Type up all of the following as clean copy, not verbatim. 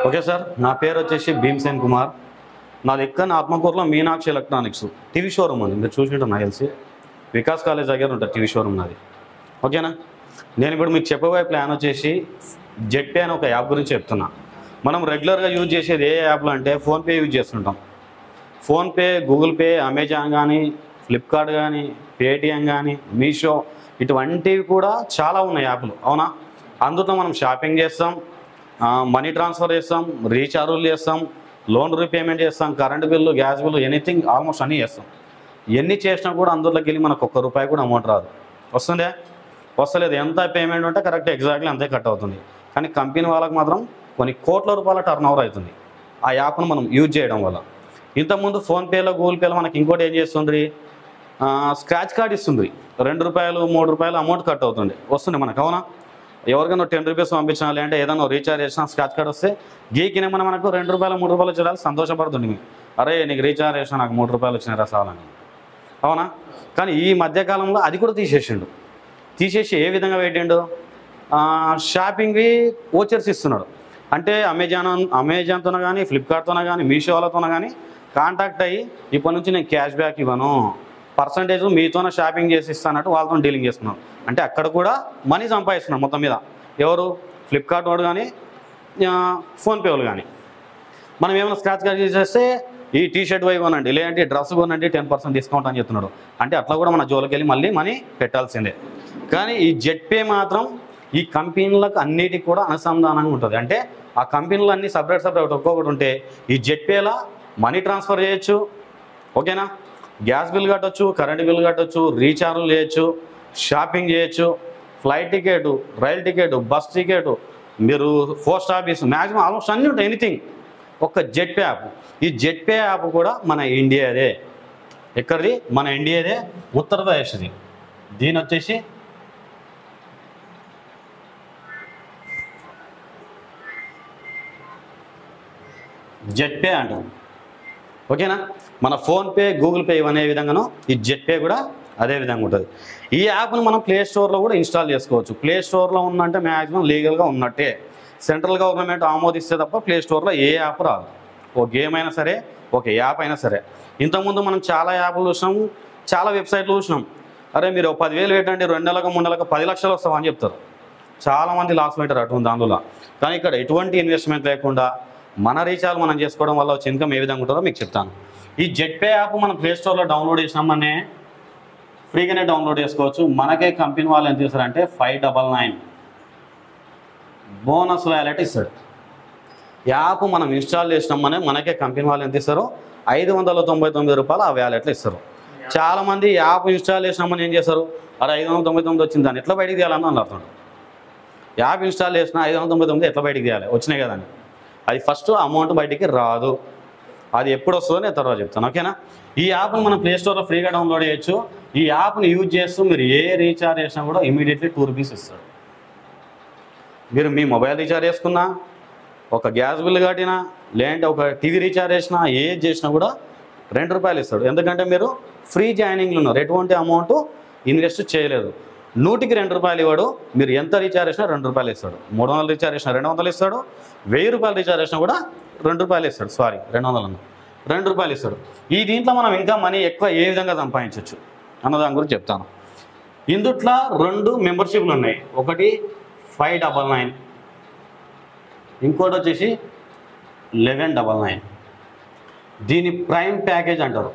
Okay sir, నా పేరు వచ్చేసి భీమ్సేన్ కుమార్. నాది ఎక్కడ ఆత్మకూరులో మీనాక్షి ఎలక్ట్రానిక్స్ టీవీ షోరూమ్ ఉంది. మీరు చూసుకుంటారు నాకు తెలిసి వికాస్ కాలేజ్ దగ్గర ఉంటుంది టీవీ షోరూమ్ నాది. ఓకేనా? నేను ఇప్పుడు మీకు చెప్పబోయే ప్లాన్ వచ్చేసి జెట్పే అనే ఒక యాప్ గురించి చెప్తున్నా. మనం రెగ్యులర్గా యూజ్ చేసేది ఏ యాప్లో అంటే ఫోన్పే యూజ్ చేస్తుంటాం. ఫోన్పే, గూగుల్ పే, అమెజాన్ కానీ, ఫ్లిప్కార్ట్ కానీ, పేటిఎం కానీ, మీషో ఇటువంటివి కూడా చాలా ఉన్నాయి యాప్లు. అవునా? అందులో మనం షాపింగ్ చేస్తాం, మనీ ట్రాన్స్ఫర్ చేస్తాం, రీఛార్జులు చేస్తాం, లోన్ రీపేమెంట్ చేస్తాం, current bill, gas bill, anything almost అన్నీ చేస్తాం. ఎన్ని చేసినా కూడా అందులోకి వెళ్ళి మనకు ₹1 కూడా అమౌంట్ రాదు. వస్తుందే? వస్తలేదు. ఎంత పేమెంట్ ఉంటే కరెక్ట్ ఎగ్జాక్ట్లీ అంతే కట్ అవుతుంది. కానీ కంపెనీ వాళ్ళకి మాత్రం కొన్ని కోట్ల రూపాయల టర్న్ ఓవర్ అవుతుంది ఆ యాప్ను మనం యూజ్ చేయడం వల్ల. ఇంతకుముందు ఫోన్పేలో, గూగుల్ పేలో మనకి ఇంకోటి ఏం చేస్తుంది, స్క్రాచ్ కార్డ్ ఇస్తుంది. ₹2, ₹3 అమౌంట్ కట్ అవుతుంది, వస్తుంది మనకు. అవునా? ఎవరికైనా ₹10 పంపించినా లేదంటే ఏదైనా రీఛార్జ్ చేసినా స్క్రాచ్ కార్డ్ వస్తే గీకినే మనకు ₹2, ₹3 వచ్చేయాలి, సంతోషపడుతుంది. మీకు అరే నీకు రీఛార్జ్ చేసినా నాకు ₹3 వచ్చినారా సాలని. అవునా? కానీ ఈ మధ్యకాలంలో అది కూడా తీసేసి ఏ విధంగా పెట్టిండు, షాపింగ్వి ఓచర్స్ ఇస్తున్నాడు. అంటే అమెజాన్తో కానీ, ఫ్లిప్కార్ట్తో కానీ, మీషో వాళ్ళతో కానీ కాంటాక్ట్ అయ్యి ఇప్పటి నుంచి నేను క్యాష్ బ్యాక్ ఇవ్వను, పర్సంటేజ్ మీతోనే షాపింగ్ చేసి ఇస్తానట్టు వాళ్ళతో డీలింగ్ చేస్తున్నాం. అంటే అక్కడ కూడా మనీ సంపాదిస్తున్నాం మొత్తం మీద. ఎవరు? ఫ్లిప్కార్ట్ వాడు కానీ, ఫోన్పే వాళ్ళు కానీ. మనం ఏమైనా స్క్రాచ్ కార్డ్ చేసేస్తే ఈ టీషర్ట్ పోయి కొనండి, లేదంటే డ్రెస్ కొనండి, 10% డిస్కౌంట్ అని చెప్తున్నాడు. అంటే అట్లా కూడా మన జోలికి వెళ్ళి మళ్ళీ మనీ పెట్టాల్సిందే. కానీ ఈ జెట్పే మాత్రం ఈ కంపెనీలకు అన్నిటికి కూడా అనుసంధానంగా ఉంటుంది. అంటే ఆ కంపెనీలు అన్నీ సపరేట్ ఒక్కొక్కటి ఉంటే ఈ జెట్పేలా మనీ ట్రాన్స్ఫర్ చేయొచ్చు. ఓకేనా? గ్యాస్ బిల్ కట్టొచ్చు, కరెంట్ బిల్ కట్టొచ్చు, రీఛార్జ్లు చేయొచ్చు, షాపింగ్ చేయొచ్చు, flight ticket, rail ticket, bus ticket, మీరు పోస్ట్ ఆఫీస్, మ్యాక్సిమం ఆల్మోస్ట్ అన్నీ ఉంటాయి, ఎనీథింగ్. ఒక జెట్పే యాప్. ఈ జెట్పే యాప్ కూడా మన ఇండియాదే. ఎక్కడిది? మన ఇండియాదే, ఉత్తరప్రదేశ్ది. దీని వచ్చేసి జెట్పే అంటాం. ఓకేనా? మన ఫోన్పే, గూగుల్ పే ఇవనే విధంగానో ఈ జెట్పే కూడా అదే విధంగా ఉంటుంది. ఈ యాప్ను మనం ప్లే స్టోర్లో కూడా ఇన్స్టాల్ చేసుకోవచ్చు. ప్లే స్టోర్లో ఉందంటే మ్యాక్సిమం లీగల్గా ఉన్నట్టే. సెంట్రల్ గవర్నమెంట్ ఆమోదిస్తే తప్ప ప్లే స్టోర్లో ఏ యాప్ రాదు. ఒక గేమ్ అయినా సరే, ఒక యాప్ అయినా సరే. ఇంతకుముందు మనం చాలా యాప్లు చూసినాం, చాలా వెబ్సైట్లు చూసినాం. అరే మీరు 10,000 పెట్టండి, 2 నెలలకు 3 నెలలకు 10 లక్షలు వస్తామని చెప్తారు. చాలామంది లాస్ పెట్టారు అటువంటి దానిలో. కానీ ఇక్కడ ఎటువంటి ఇన్వెస్ట్మెంట్ లేకుండా మన రీఛార్జ్ మనం చేసుకోవడం వల్ల వచ్చే ఇన్కమ్ ఏ విధంగా ఉంటుందో మీకు చెప్తాను. ఈ జెట్పే యాప్ మనం ప్లే స్టోర్లో డౌన్లోడ్ చేసినామనే ఫ్రీగానే డౌన్లోడ్ చేసుకోవచ్చు. మనకే కంపెనీ వాళ్ళు ఎంత చేస్తారంటే 599 బోనస్ వ్యాలెట్ ఇస్తాడు. యాప్ మనం ఇన్స్టాల్ చేసినామనే మనకే కంపెనీ వాళ్ళు ఎంత ఇస్తారో ₹599 ఆ వ్యాలెట్లో ఇస్తారు. చాలామంది యాప్ ఇన్స్టాల్ చేసినామని ఏం చేస్తారు, అరే 599 వచ్చింది దాన్ని ఎట్లా బయటికి తీయాలని అన్నారు. యాప్ ఇన్స్టాల్ చేసిన 599 ఎట్లా బయటికి తీయాలి, వచ్చినాయి కదండి. అది ఫస్ట్ అమౌంట్ బయటికి రాదు. అది ఎప్పుడు వస్తుందో నేను తర్వాత చెప్తాను. ఓకేనా? ఈ యాప్ను మనం ప్లే స్టోర్లో ఫ్రీగా డౌన్లోడ్ చేయొచ్చు. ఈ యాప్ని యూజ్ చేస్తూ మీరు ఏ రీఛార్జ్ చేసినా కూడా ఇమీడియట్లీ ₹2 ఇస్తాడు. మీరు మీ మొబైల్ రీఛార్జ్ చేసుకున్నా, ఒక గ్యాస్ బిల్ కట్టినా, లేదంటే ఒక టీవీ రీఛార్జ్ చేసినా, ఏది చేసినా కూడా ₹2 ఇస్తాడు. ఎందుకంటే మీరు ఫ్రీ జాయినింగ్లు ఉన్నారు, ఎటువంటి అమౌంట్ ఇన్వెస్ట్ చేయలేదు. 100కి ₹2 ఇవ్వడు. మీరు ఎంత రీఛార్జ్ చేసినా ₹2 ఇస్తాడు. 300 రీఛార్జ్ చేసినా ₹200 ఇస్తాడు. ₹1000 రీఛార్జ్ చేసినా కూడా ₹2 ఇస్తాడు. సారీ, 200 అన్న ₹2 ఇస్తాడు. ఈ దీంట్లో మనం ఇంకా మనీ ఎక్కువ ఏ విధంగా సంపాదించవచ్చు అన్న దాని గురించి చెప్తాను. ఇందుట్లో 2 మెంబర్షిప్లు ఉన్నాయి. ఒకటి 599, ఇంకోటి వచ్చేసి 1199. దీని ప్రైమ్ ప్యాకేజ్ అంటారు.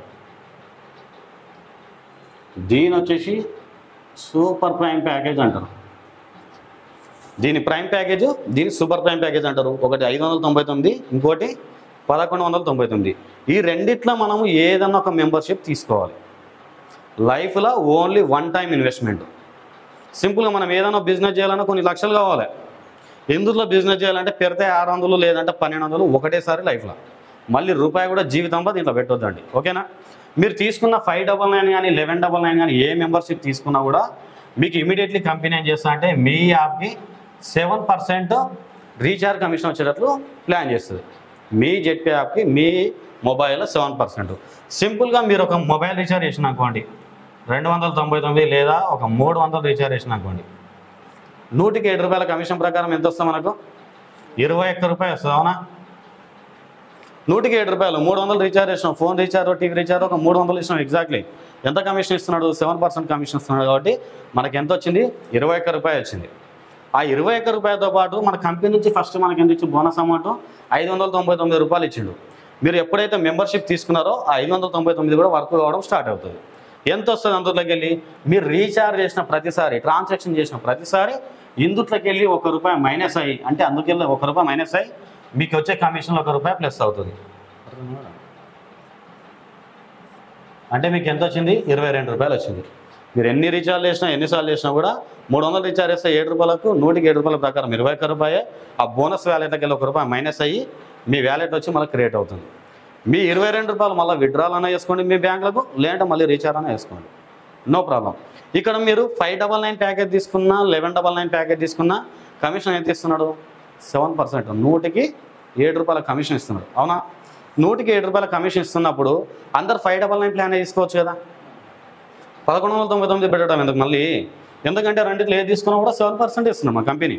దీని వచ్చేసి సూపర్ ప్రైమ్ ప్యాకేజ్ అంటారు. దీని ప్రైమ్ ప్యాకేజ్, దీని సూపర్ ప్రైమ్ ప్యాకేజ్ అంటారు. ఒకటి 599, ఇంకోటి 1199. ఈ రెండిట్లో మనము ఏదన్నా ఒక మెంబర్షిప్ తీసుకోవాలి. లైఫ్లో ఓన్లీ 1 టైం ఇన్వెస్ట్మెంట్. సింపుల్గా మనం ఏదైనా బిజినెస్ చేయాలన్నా కొన్ని లక్షలు కావాలి. ఎందులో బిజినెస్ చేయాలంటే పెడితే 600 లేదంటే 1200 ఒకటేసారి లైఫ్లో. మళ్ళీ రూపాయి కూడా జీవితంలో దీంట్లో పెట్టొద్దండి. ఓకేనా? మీరు తీసుకున్న 599 కానీ 1199 కానీ ఏ మెంబర్షిప్ తీసుకున్నా కూడా మీకు ఇమీడియట్లీ కంపెనీ ఏం చేస్తా అంటే మీ యాప్కి 7% రీఛార్జ్ కమిషన్ వచ్చేటట్లు ప్లాన్ చేస్తుంది. మీ జెట్పే యాప్కి మీ మొబైల్లో 7%. సింపుల్గా మీరు ఒక మొబైల్ రీఛార్జ్ చేసిన అనుకోండి, 299 లేదా ఒక 300 రీఛార్జ్ చేసిన అనుకోండి, 100కి ₹7 కమిషన్ ప్రకారం ఎంత వస్తుంది మనకు? ₹21 వస్తుంది. అవునా? 107 300 రీఛార్జ్ చేసినాం, ఫోన్ రీఛార్జ్ టీవీ రీఛార్జ్ ఒక 300 ఇచ్చినాం. ఎగ్జాక్ట్లీ ఎంత కమిషన్ ఇస్తున్నాడు? 7% కమిషన్ ఇస్తున్నాడు. కాబట్టి మనకి ఎంత వచ్చింది? 21 రూపాయలు వచ్చింది. ఆ 21 రూపాయలతో పాటు మన కంపెనీ నుంచి ఫస్ట్ మనకి ఎంత ఇచ్చి బోనస్ అమౌంట్ 599 రూపాయలు ఇచ్చిండు. మీరు ఎప్పుడైతే మెంబర్షిప్ తీసుకున్నారో ఆ 599 కూడా వర్క్ కావడం స్టార్ట్ అవుతుంది. ఎంత వస్తుంది అందులోకి వెళ్ళి? మీరు రీఛార్జ్ చేసిన ప్రతిసారి, ట్రాన్సాక్షన్ చేసిన ప్రతిసారి ఇందుట్లోకి వెళ్ళి ₹1 మైనస్ అయ్యి, అంటే అందుకెళ్ళి ₹1 మైనస్ అయ్యి మీకు వచ్చే కమిషన్లో ₹1 ప్లస్ అవుతుంది. అంటే మీకు ఎంత వచ్చింది? 22 రూపాయలు వచ్చింది. మీరు ఎన్ని రీఛార్జ్ చేసినా ఎన్నిసార్లు చేసినా కూడా 300 రీఛార్జ్ చేస్తే ₹7కు 107 రూపాయల ప్రకారం 21 రూపాయే. ఆ బోనస్ వ్యాలెట్కి వెళ్ళి ₹1 మైనస్ అయ్యి మీ వ్యాలెట్ వచ్చి మళ్ళీ క్రియేట్ అవుతుంది. మీ 22 రూపాయలు మళ్ళీ విత్డ్రాల్ అన్నా వేసుకోండి మీ బ్యాంకులకు, లేదంటే మళ్ళీ రీఛార్జ్ అన్నా వేసుకోండి, నో ప్రాబ్లం. ఇక్కడ మీరు 599 ప్యాకేజ్ తీసుకున్నా 1199 ప్యాకేజ్ తీసుకున్నా కమిషన్ ఎంత ఇస్తున్నాడు? 7%. 100కి ₹7 కమిషన్ ఇస్తున్నాడు. అవునా? 100కి ₹7 కమిషన్ ఇస్తున్నప్పుడు అందరు 599 ప్లాన్ తీసుకోవచ్చు కదా. 1199 పెట్టడం ఎందుకు మళ్ళీ? ఎందుకంటే రెండిట్లో ఏది తీసుకున్నా కూడా 7% ఇస్తున్నాం మా కంపెనీ.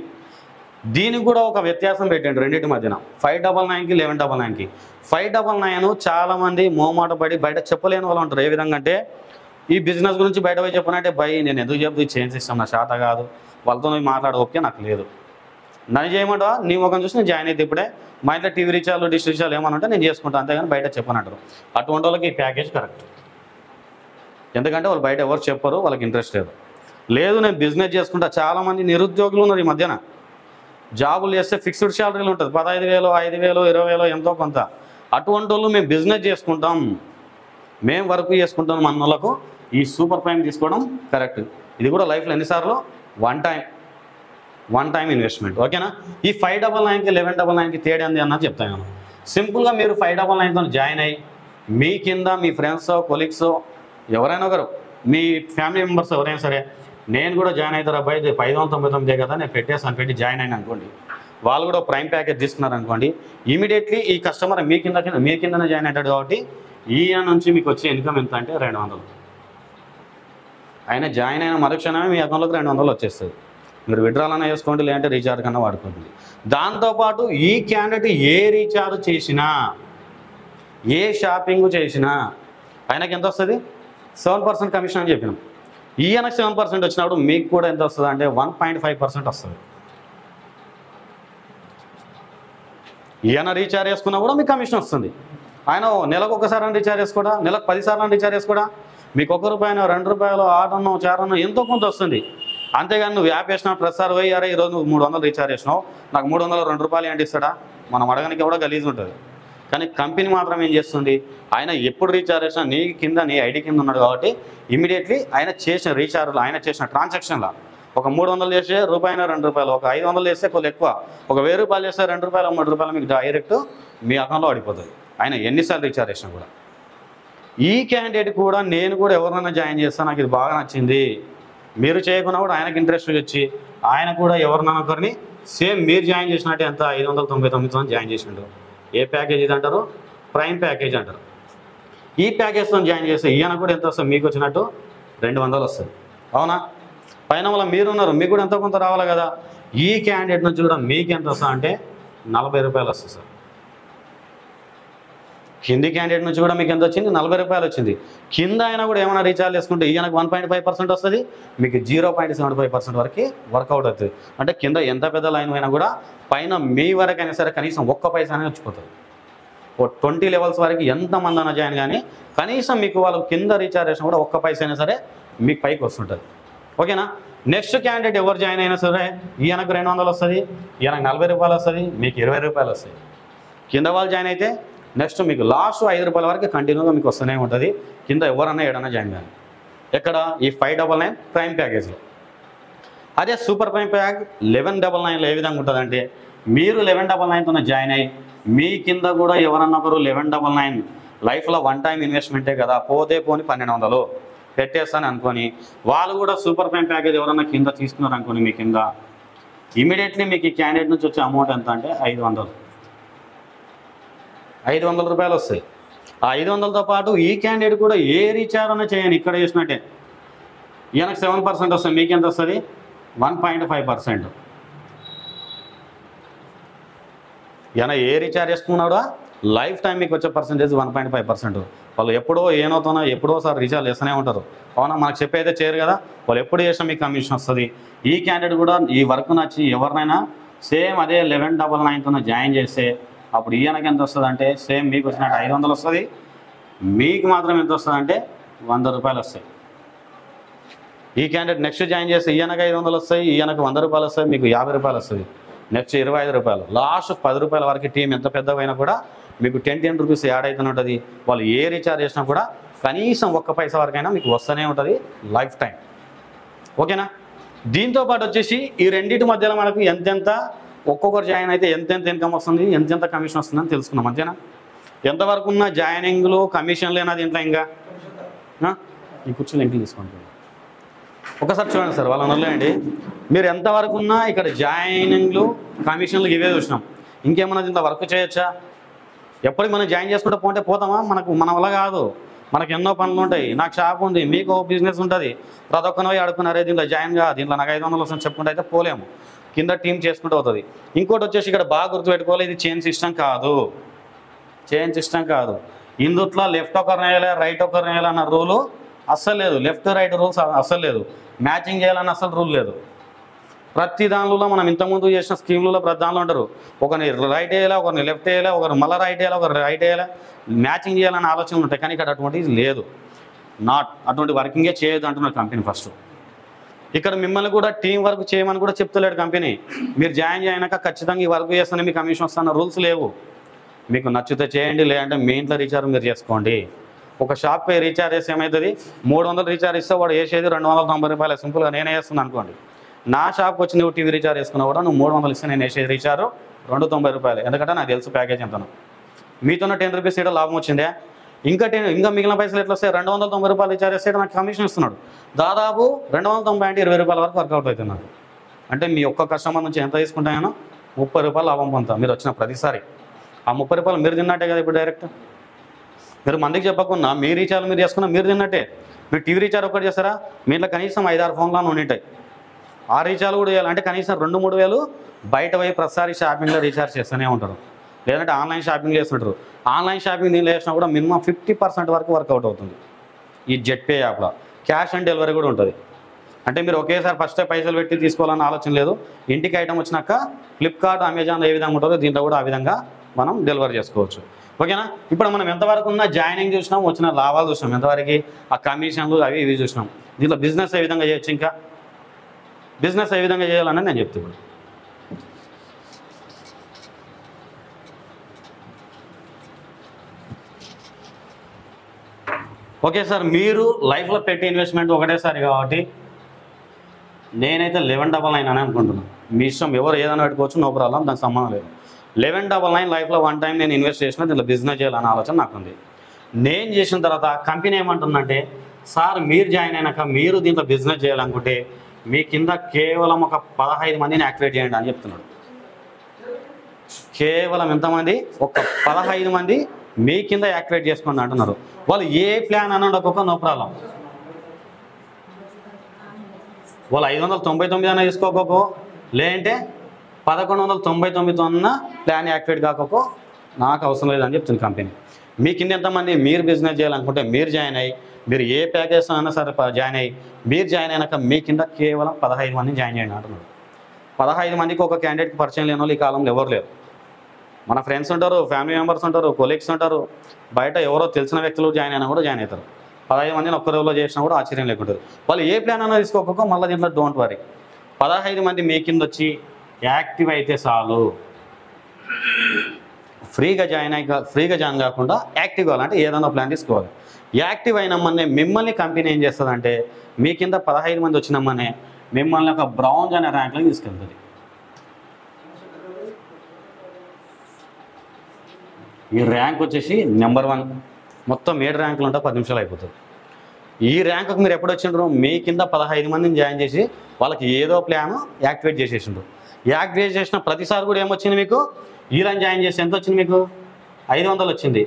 దీనికి కూడా ఒక వ్యత్యాసం పెట్టండి రెండింటి మధ్యన, 599కి 1199కి. 599 చాలామంది మోమాట పడి బయట చెప్పలేని వాళ్ళు ఉంటారు. ఏ విధంగా అంటే ఈ బిజినెస్ గురించి బయట పోయి చెప్పనంటే భయ్ నేను ఎందుకు చెప్తూ చేంజ్ ఇస్తాను, నా శాత కాదు, వాళ్ళతో మాట్లాడ ఓకే నాకు లేదు, నన్ను చేయమంటావా? నీ ముఖం చూసి నేను జాయిన్ అయితే ఇప్పుడే మా ఇంట్లో టీవీ రీఛార్జ్ డిష్ రీఛార్జ్ ఏమన్నా ఉంటే నేను చేసుకుంటాను, అంతేగాని బయట చెప్పనంటారు. అటువంటి వాళ్ళకి ఈ ప్యాకేజ్ కరెక్ట్. ఎందుకంటే వాళ్ళు బయట ఎవరు చెప్పరు, వాళ్ళకి ఇంట్రెస్ట్ లేదు. లేదు నేను బిజినెస్ చేసుకుంటా, చాలామంది నిరుద్యోగులు ఉన్నారు ఈ మధ్యన. జాబులు చేస్తే ఫిక్స్డ్ శాలరీలు ఉంటుంది, 15,000 5,000 20,000 ఎంతో కొంత. అటువంటి వాళ్ళు మేము బిజినెస్ చేసుకుంటాం, మేము వర్క్ చేసుకుంటాం మన వాళ్ళకు ఈ సూపర్ ప్రైమ్ తీసుకోవడం కరెక్ట్. ఇది కూడా లైఫ్లో ఎన్నిసార్లు? One time investment. ఓకేనా? ఈ 599కి 1199కి తేడా ఉంది అన్నది చెప్తాను. సింపుల్గా మీరు 599తో జాయిన్ అయ్యి మీ కింద మీ ఫ్రెండ్స్ కొలీగ్స్ ఎవరైనా ఒకరు, మీ ఫ్యామిలీ మెంబర్స్ ఎవరైనా సరే, నేను కూడా జాయిన్ అవుతారు అబ్బాయి 599 కదా నేను పెట్టేసాను పెట్టి జాయిన్ అయినా అనుకోండి, వాళ్ళు కూడా ప్రైమ్ ప్యాకేజ్ తీసుకున్నారు అనుకోండి, ఇమీడియట్లీ ఈ కస్టమర్ మీ కిందనే జాయిన్ అవుతాడు. కాబట్టి ఈయన నుంచి మీకు వచ్చే ఇన్కమ్ ఎంత అంటే 200. ఆయన జాయిన్ అయిన మరుక్షణమే మీ అకౌంట్లోకి 200 వచ్చేస్తుంది. మీరు విత్డ్రాల్ అన్నా వేసుకోండి, లేదంటే రీఛార్జ్ కన్నా వాడుకోండి. దాంతోపాటు ఈ క్యాండిడేట్ ఏ రీఛార్జ్ చేసినా ఏ షాపింగ్ చేసినా ఆయనకి ఎంత వస్తుంది? 7% కమిషన్ అని చెప్పినాం. ఈయనకు 7% వచ్చినప్పుడు మీకు కూడా ఎంత వస్తుంది అంటే 1.5% వస్తుంది. ఈయన రీఛార్జ్ చేసుకున్నా కూడా మీకు కమిషన్ వస్తుంది. ఆయన నెలకు ఒకసారి రీఛార్జ్ చేసుకోడా, నెలకు 10 సార్లు రీఛార్జ్ చేసుకోడా, మీకు ₹1 ₹2 6 4 ఎంతో కొంత వస్తుంది. అంతేగాని నువ్వు యాప్ వేసినా ప్రతిసారి పోయి అరే ఈరోజు నువ్వు 300 రీఛార్జ్ చేసినావు నాకు ₹302 ఏంటి ఇస్తాడా? మనం అడగడానికి కూడా గలీజ్ ఉంటుంది. కానీ కంపెనీ మాత్రం ఏం చేస్తుంది, ఆయన ఎప్పుడు రీఛార్జ్ చేసినా నీ కింద నీ ఐడి కింద ఉన్నాడు కాబట్టి ఇమీడియట్లీ ఆయన చేసిన రీఛార్జ్లో ఆయన చేసిన ట్రాన్సాక్షన్లో ఒక 300 చేస్తే ₹2 ఒక 500 చేస్తే కొద్దిగా ఎక్కువ, ఒక ₹1000 చేస్తే ₹2 ₹3 మీకు డైరెక్ట్ మీ అకౌంట్లో పడిపోతుంది ఆయన ఎన్నిసార్లు రీఛార్జ్ చేసినా కూడా. ఈ క్యాండిడేట్ కూడా నేను కూడా ఎవరినైనా జాయిన్ చేస్తాను, నాకు ఇది బాగా నచ్చింది, మీరు చేయకుండా కూడా ఆయనకు ఇంట్రెస్ట్ వచ్చి ఆయన కూడా ఎవరినైనా ఒకరిని సేమ్ మీరు జాయిన్ చేసినట్టే ఎంత 599తో జాయిన్ చేసిండు. ఏ ప్యాకేజ్ ఇది అంటారు? ప్రైమ్ ప్యాకేజ్ అంటారు. ఈ ప్యాకేజ్తో జాయిన్ చేస్తే ఈయన కూడా ఎంత వస్తుంది? మీకు వచ్చినట్టు 200 వస్తుంది. అవునా? పైన వల్ల మీరున్నారు, మీకు కూడా ఎంతో కొంత రావాలి కదా. ఈ క్యాండిడేట్ నుంచి కూడా మీకు ఎంత వస్తుంది అంటే ₹40 వస్తుంది సార్. కింది క్యాండిడేట్ నుంచి కూడా మీకు ఎంత వచ్చింది? ₹40 వచ్చింది. కింద అయినా కూడా ఏమైనా రీఛార్జ్ చేసుకుంటే ఈయనకు 1.5% వస్తుంది, మీకు 0.75% వరకు వర్కౌట్ అవుతుంది. అంటే కింద ఎంత పెద్ద లైన్ అయినా కూడా పైన మీ వరకు అయినా సరే కనీసం ₹1 అనేది వచ్చిపోతుంది. ఓ 20 లెవెల్స్ వరకు ఎంతమంది అయినా జాయిన్ కానీ కనీసం మీకు వాళ్ళు కింద రీఛార్జ్ చేసినా కూడా ₹1 అయినా సరే మీకు పైకి వస్తుంటుంది. ఓకేనా? నెక్స్ట్ క్యాండిడేట్ ఎవరు జాయిన్ అయినా సరే ఈయనకు 200 వస్తుంది, ఈయనకు ₹40 వస్తుంది, మీకు ₹20 వస్తాయి. కింద వాళ్ళు జాయిన్ అయితే నెక్స్ట్ మీకు లాస్ట్ ₹5 వరకు కంటిన్యూగా మీకు వస్తూనే ఉంటుంది. కింద ఎవరన్నా ఏడన్నా జాయిన్ కానీ ఎక్కడ? ఈ 599 ప్రైమ్ ప్యాకేజ్లో. అదే సూపర్ ప్రైమ్ ప్యాక్ 1199లో ఏ విధంగా ఉంటుందంటే మీరు 1199తో జాయిన్ అయ్యి మీ కింద కూడా ఎవరన్నా ఒకరు 1199 లైఫ్లో వన్ టైం ఇన్వెస్ట్మెంటే కదా, పోతే పోని 1200 పెట్టేస్తాను అనుకొని వాళ్ళు కూడా సూపర్ ప్రైమ్ ప్యాకేజ్ ఎవరన్నా కింద తీసుకున్నారు అనుకోని మీ కింద ఇమీడియట్లీ మీకు ఈ క్యాండిడేట్ నుంచి వచ్చే అమౌంట్ ఎంత అంటే ₹500 వస్తాయి. ఆ 500తో పాటు ఈ క్యాండిడేట్ కూడా ఏ రీఛార్జ్ అన్నా చేయని ఇక్కడ చేసినట్టే ఈయనకు 7% వస్తుంది, మీకు ఎంత వస్తుంది? 1.5%. ఈయన ఏ రీఛార్జ్ చేసుకున్నాడో లైఫ్ టైం మీకు వచ్చే పర్సెంటేజ్ 1.5%. వాళ్ళు ఎప్పుడో ఏనవుతానో ఎప్పుడోసారి రీఛార్జ్ చేస్తూనే ఉంటారు. అవునా, మనకు చెప్పైతే చేయరు కదా, వాళ్ళు ఎప్పుడు చేసినా మీకు కమిషన్ వస్తుంది. ఈ క్యాండిడేట్ కూడా ఈ వర్క్ నచ్చి ఎవరినైనా సేమ్ అదే 1199 జాయిన్ చేస్తే అప్పుడు ఈయనకి ఎంత వస్తుంది అంటే సేమ్ మీకు వచ్చినట్టు 500 వస్తుంది. మీకు మాత్రం ఎంత వస్తుంది అంటే 100 రూపాయలు వస్తాయి. ఈ క్యాండిడేట్ నెక్స్ట్ జాయిన్ చేస్తే ఈయనకు 500 వస్తాయి, ఈయనకు 100 రూపాయలు వస్తాయి, మీకు 50 రూపాయలు వస్తుంది. నెక్స్ట్ 25 రూపాయలు, లాస్ట్ 10 రూపాయల వరకు టీం ఎంత పెద్దగా అయినా కూడా మీకు 10 రూపీస్ యాడ్ అవుతూనే ఉంటుంది. వాళ్ళు ఏ రీఛార్జ్ చేసినా కూడా కనీసం 1 పైసా వరకైనా మీకు వస్తూనే ఉంటుంది లైఫ్ టైం. ఓకేనా? దీంతో పాటు వచ్చేసి ఈ రెండింటి మధ్యలో మనకు ఎంతెంత ఒక్కొక్కరు జాయిన్ అయితే ఎంతెంత ఇన్కమ్ వస్తుంది, ఎంతెంత కమిషన్ వస్తుందని తెలుసుకున్నాం. అంతేనా? ఎంతవరకు ఉన్న జాయినింగ్లు కమిషన్లు అయినా దీంట్లో ఇంకా ఈ కూర్చొని ఇంటికి తీసుకుంటారు. ఒకసారి చూడండి సార్, వాళ్ళని వదిలేయండి. మీరు ఎంతవరకు ఉన్నా ఇక్కడ జాయినింగ్లు కమిషన్లు ఇవే చూసినాం. ఇంకేమన్నా దీంట్లో వర్క్ చేయొచ్చా? ఎప్పటికి మనం జాయిన్ చేసుకుంటే పోతే పోతామా? మన వల్ల కాదు. మనకు ఎన్నో పనులు ఉంటాయి. నాకు షాప్ ఉంది, మీకు బిజినెస్ ఉంటుంది. ప్రతి ఒక్కనో ఆడుకున్నారే దీంట్లో జాయిన్ కా, దీంట్లో నాకు 500 వస్తుంది చెప్పుకుంటే అయితే పోలేము. కింద టీం చేసుకుంటూ అవుతుంది. ఇంకోటి వచ్చేసి ఇక్కడ బాగా గుర్తుపెట్టుకోవాలి, ఇది చైన్ సిస్టమ్ కాదు. చైన్ సిస్టమ్ కాదు. ఇందుట్లో లెఫ్ట్ ఒకరిని వేయాలి, రైట్ ఒకరిని వేయాలి అన్న రూలు అస్సలు లేదు. లెఫ్ట్ రైట్ రూల్స్ అస్సలు లేదు. మ్యాచింగ్ చేయాలన్న అసలు రూల్ లేదు. ప్రతి దానిలో మనం ఇంతకుముందు చేసిన స్కీమ్లలో ప్రతి దానిలో ఉంటారు. ఒకరిని రైట్ వేయాలా, ఒకరిని లెఫ్ట్ వేయాలా, ఒకరు మళ్ళీ రైట్ వేయాలా, ఒకరు రైట్ వేయాలా, మ్యాచింగ్ చేయాలనే ఆలోచనలు ఉంటాయి. కానీ ఇక్కడ అటువంటిది లేదు. అటువంటి వర్కింగే చేయొద్దు అంటున్నారు కంపెనీ ఫస్ట్. ఇక్కడ మిమ్మల్ని కూడా టీం వర్క్ చేయమని కూడా చెప్తలేడు కంపెనీ. మీరు జాయిన్ అయినాక ఖచ్చితంగా ఈ వర్క్ చేస్తేనే మీకు కమిషన్ వస్తున్న రూల్స్ లేవు. మీకు నచ్చితే చేయండి, లేదంటే మీ ఇంట్లో రీఛార్జ్ మీరు చేసుకోండి. ఒక షాప్కి రీఛార్జ్ చేస్తే ఏమవుతుంది, 300 రీఛార్జ్ ఇస్తే వాడు వేసేది 290 రూపాయలు. సింపుల్గా నేనే వేస్తున్నాను అనుకోండి. నా షాప్కి వచ్చి నువ్వు టీవీ రీఛార్జ్ చేసుకున్నా కూడా నువ్వు 300 ఇస్తే నేను వేసేది రీఛార్జ్ 290 రూపాయలు. ఎందుకంటే నాకు తెలుసు ప్యాకేజ్ ఎంతను. మీతోన్న 10 రూపీస్ ఇక్కడ లాభం వచ్చిందే, ఇంకా మిగిలిన పైసలు ఎట్లా వస్తాయి? 290 రూపాయలు రీఛార్జ్ చేస్తే నాకు కమిషన్ ఇస్తున్నాడు. దాదాపు 290 అంటే 20 రూపాయల వరకు వర్కౌట్ అవుతున్నాడు. అంటే మీ ఒక్క కస్టమర్ నుంచి ఎంత తీసుకుంటానో 30 రూపాయలు లాభం పొందుతాం మీరు వచ్చిన ప్రతిసారి. ఆ 30 రూపాయలు మీరు తిన్నట్టే కదా. ఇప్పుడు డైరెక్ట్ మీరు మందికి చెప్పకుండా మీ రీఛార్జ్ మీరు చేసుకున్నా మీరు తిన్నట్టే. మీరు టీవీ రీఛార్జ్ ఒకటి చేస్తారా, మీ ఇంట్లో కనీసం 5-6 ఫోన్లను ఉంటాయి. ఆ రీఛార్జ్ కూడా చేయాలంటే కనీసం 2-3 వేలు బయట పోయి ప్రతిసారి షాపింగ్లో రీఛార్జ్ చేస్తూనే ఉంటారు. లేదంటే ఆన్లైన్ షాపింగ్ చేస్తుంటారు. ఆన్లైన్ షాపింగ్ దీనిలో చేసినా కూడా మినిమం 50% వరకు వర్కౌట్ అవుతుంది. ఈ జెట్పే యాప్లో క్యాష్ ఆన్ డెలివరీ కూడా ఉంటుంది. అంటే మీరు ఒకేసారి ఫస్ట్ పైసలు పెట్టి తీసుకోవాలన్న ఆలోచన లేదు. ఇంటికి ఐటమ్ వచ్చినాక ఫ్లిప్కార్ట్, అమెజాన్ ఏ విధంగా ఉంటుందో దీంట్లో కూడా ఆ విధంగా మనం డెలివరీ చేసుకోవచ్చు. ఓకేనా? ఇప్పుడు మనం ఎంతవరకు ఉన్న జాయినింగ్ చూసినాం, వచ్చిన లాభాలు చూసినాం, ఎంతవరకు ఆ కమిషన్లు అవి ఇవి చూసినాం. దీంట్లో బిజినెస్ ఏ విధంగా చేయొచ్చు, ఇంకా బిజినెస్ ఏ విధంగా చేయాలని నేను చెప్తున్నాను. ఓకే సార్, మీరు లైఫ్లో పెట్టి ఇన్వెస్ట్మెంట్ ఒకటేసారి కాబట్టి నేనైతే 1199 అని అనుకుంటున్నాను. మీ ఇష్టం, ఎవరు ఏదైనా పెట్టుకోవచ్చు, నో ప్రాబ్లం, దానికి సంబంధం లేదు. 1199 లైఫ్లో వన్ టైం నేను ఇన్వెస్ట్ చేసిన దీంట్లో బిజినెస్ చేయాలనే ఆలోచన నాకు ఉంది. నేను చేసిన తర్వాత కంపెనీ ఏమంటుందంటే, సార్ మీరు జాయిన్ అయినాక మీరు దీంట్లో బిజినెస్ చేయాలనుకుంటే మీ కింద కేవలం ఒక 15 మందిని యాక్టివేట్ చేయండి అని చెప్తున్నాడు. కేవలం ఎంతమంది? ఒక 15 మంది మీ కింద యాక్టివేట్ చేసుకోండి అంటున్నారు. వాళ్ళు ఏ ప్లాన్ అని ఉండకపోక నో ప్రాబ్లం. వాళ్ళు 599 అయినా తీసుకోకపో, లేదంటే 1199 అన్న ప్లాన్ యాక్టివేట్ కాకపో నాకు అవసరం లేదని చెప్తుంది కంపెనీ. మీ కింద ఎంతమంది మీరు బిజినెస్ చేయాలనుకుంటే మీరు జాయిన్ అయ్యి, మీరు ఏ ప్యాకేజ్ అయినా సరే జాయిన్ అయ్యి, మీరు జాయిన్ అయినాక మీ కింద కేవలం 15 మందిని జాయిన్ చేయండి అంటున్నారు. 15 మందికి ఒక క్యాండిడేట్కి పరిచయం లేని వాళ్ళు ఈ కాలంలో ఎవరు లేరు. మన ఫ్రెండ్స్ ఉంటారు, ఫ్యామిలీ మెంబర్స్ ఉంటారు, కొలీగ్స్ ఉంటారు, బయట ఎవరో తెలిసిన వ్యక్తులు జాయిన్ అయినా కూడా జాయిన్ అవుతారు. 15 మందిని ఒక్క రోజులో చేసినా కూడా ఆశ్చర్యం లేకుంటుంది. వాళ్ళు ఏ ప్లాన్ అయినా తీసుకోకపోక మళ్ళీ దీంట్లో డోంట్ వరీ. 15 మంది మీ కింద వచ్చి యాక్టివ్ అయితే చాలు. ఫ్రీగా జాయిన్ కాకుండా యాక్టివ్ కావాలంటే ఏదైనా ప్లాన్ తీసుకోవాలి. యాక్టివ్ అయినమ్మనే మిమ్మల్ని కంపెనీ ఏం చేస్తుందంటే, మీ కింద 15 మంది వచ్చినమ్మనే మిమ్మల్ని ఒక బ్రౌన్స్ అనే ర్యాంక్లోకి తీసుకెళ్తుంది. ఈ ర్యాంక్ వచ్చేసి నెంబర్ 1. మొత్తం 7 ర్యాంకులు ఉంటే 10 నిమిషాలు అయిపోతుంది. ఈ ర్యాంకుకు మీరు ఎప్పుడు వచ్చిండ్రు? మీ కింద 15 మందిని జాయిన్ చేసి వాళ్ళకి ఏదో ప్లాన్ యాక్టివేట్ చేసేసిండ్రు. యాక్టివేట్ చేసిన ప్రతిసారి కూడా ఏమొచ్చింది మీకు? ఈలని జాయిన్ చేసి ఎంత వచ్చింది మీకు? 500 వచ్చింది.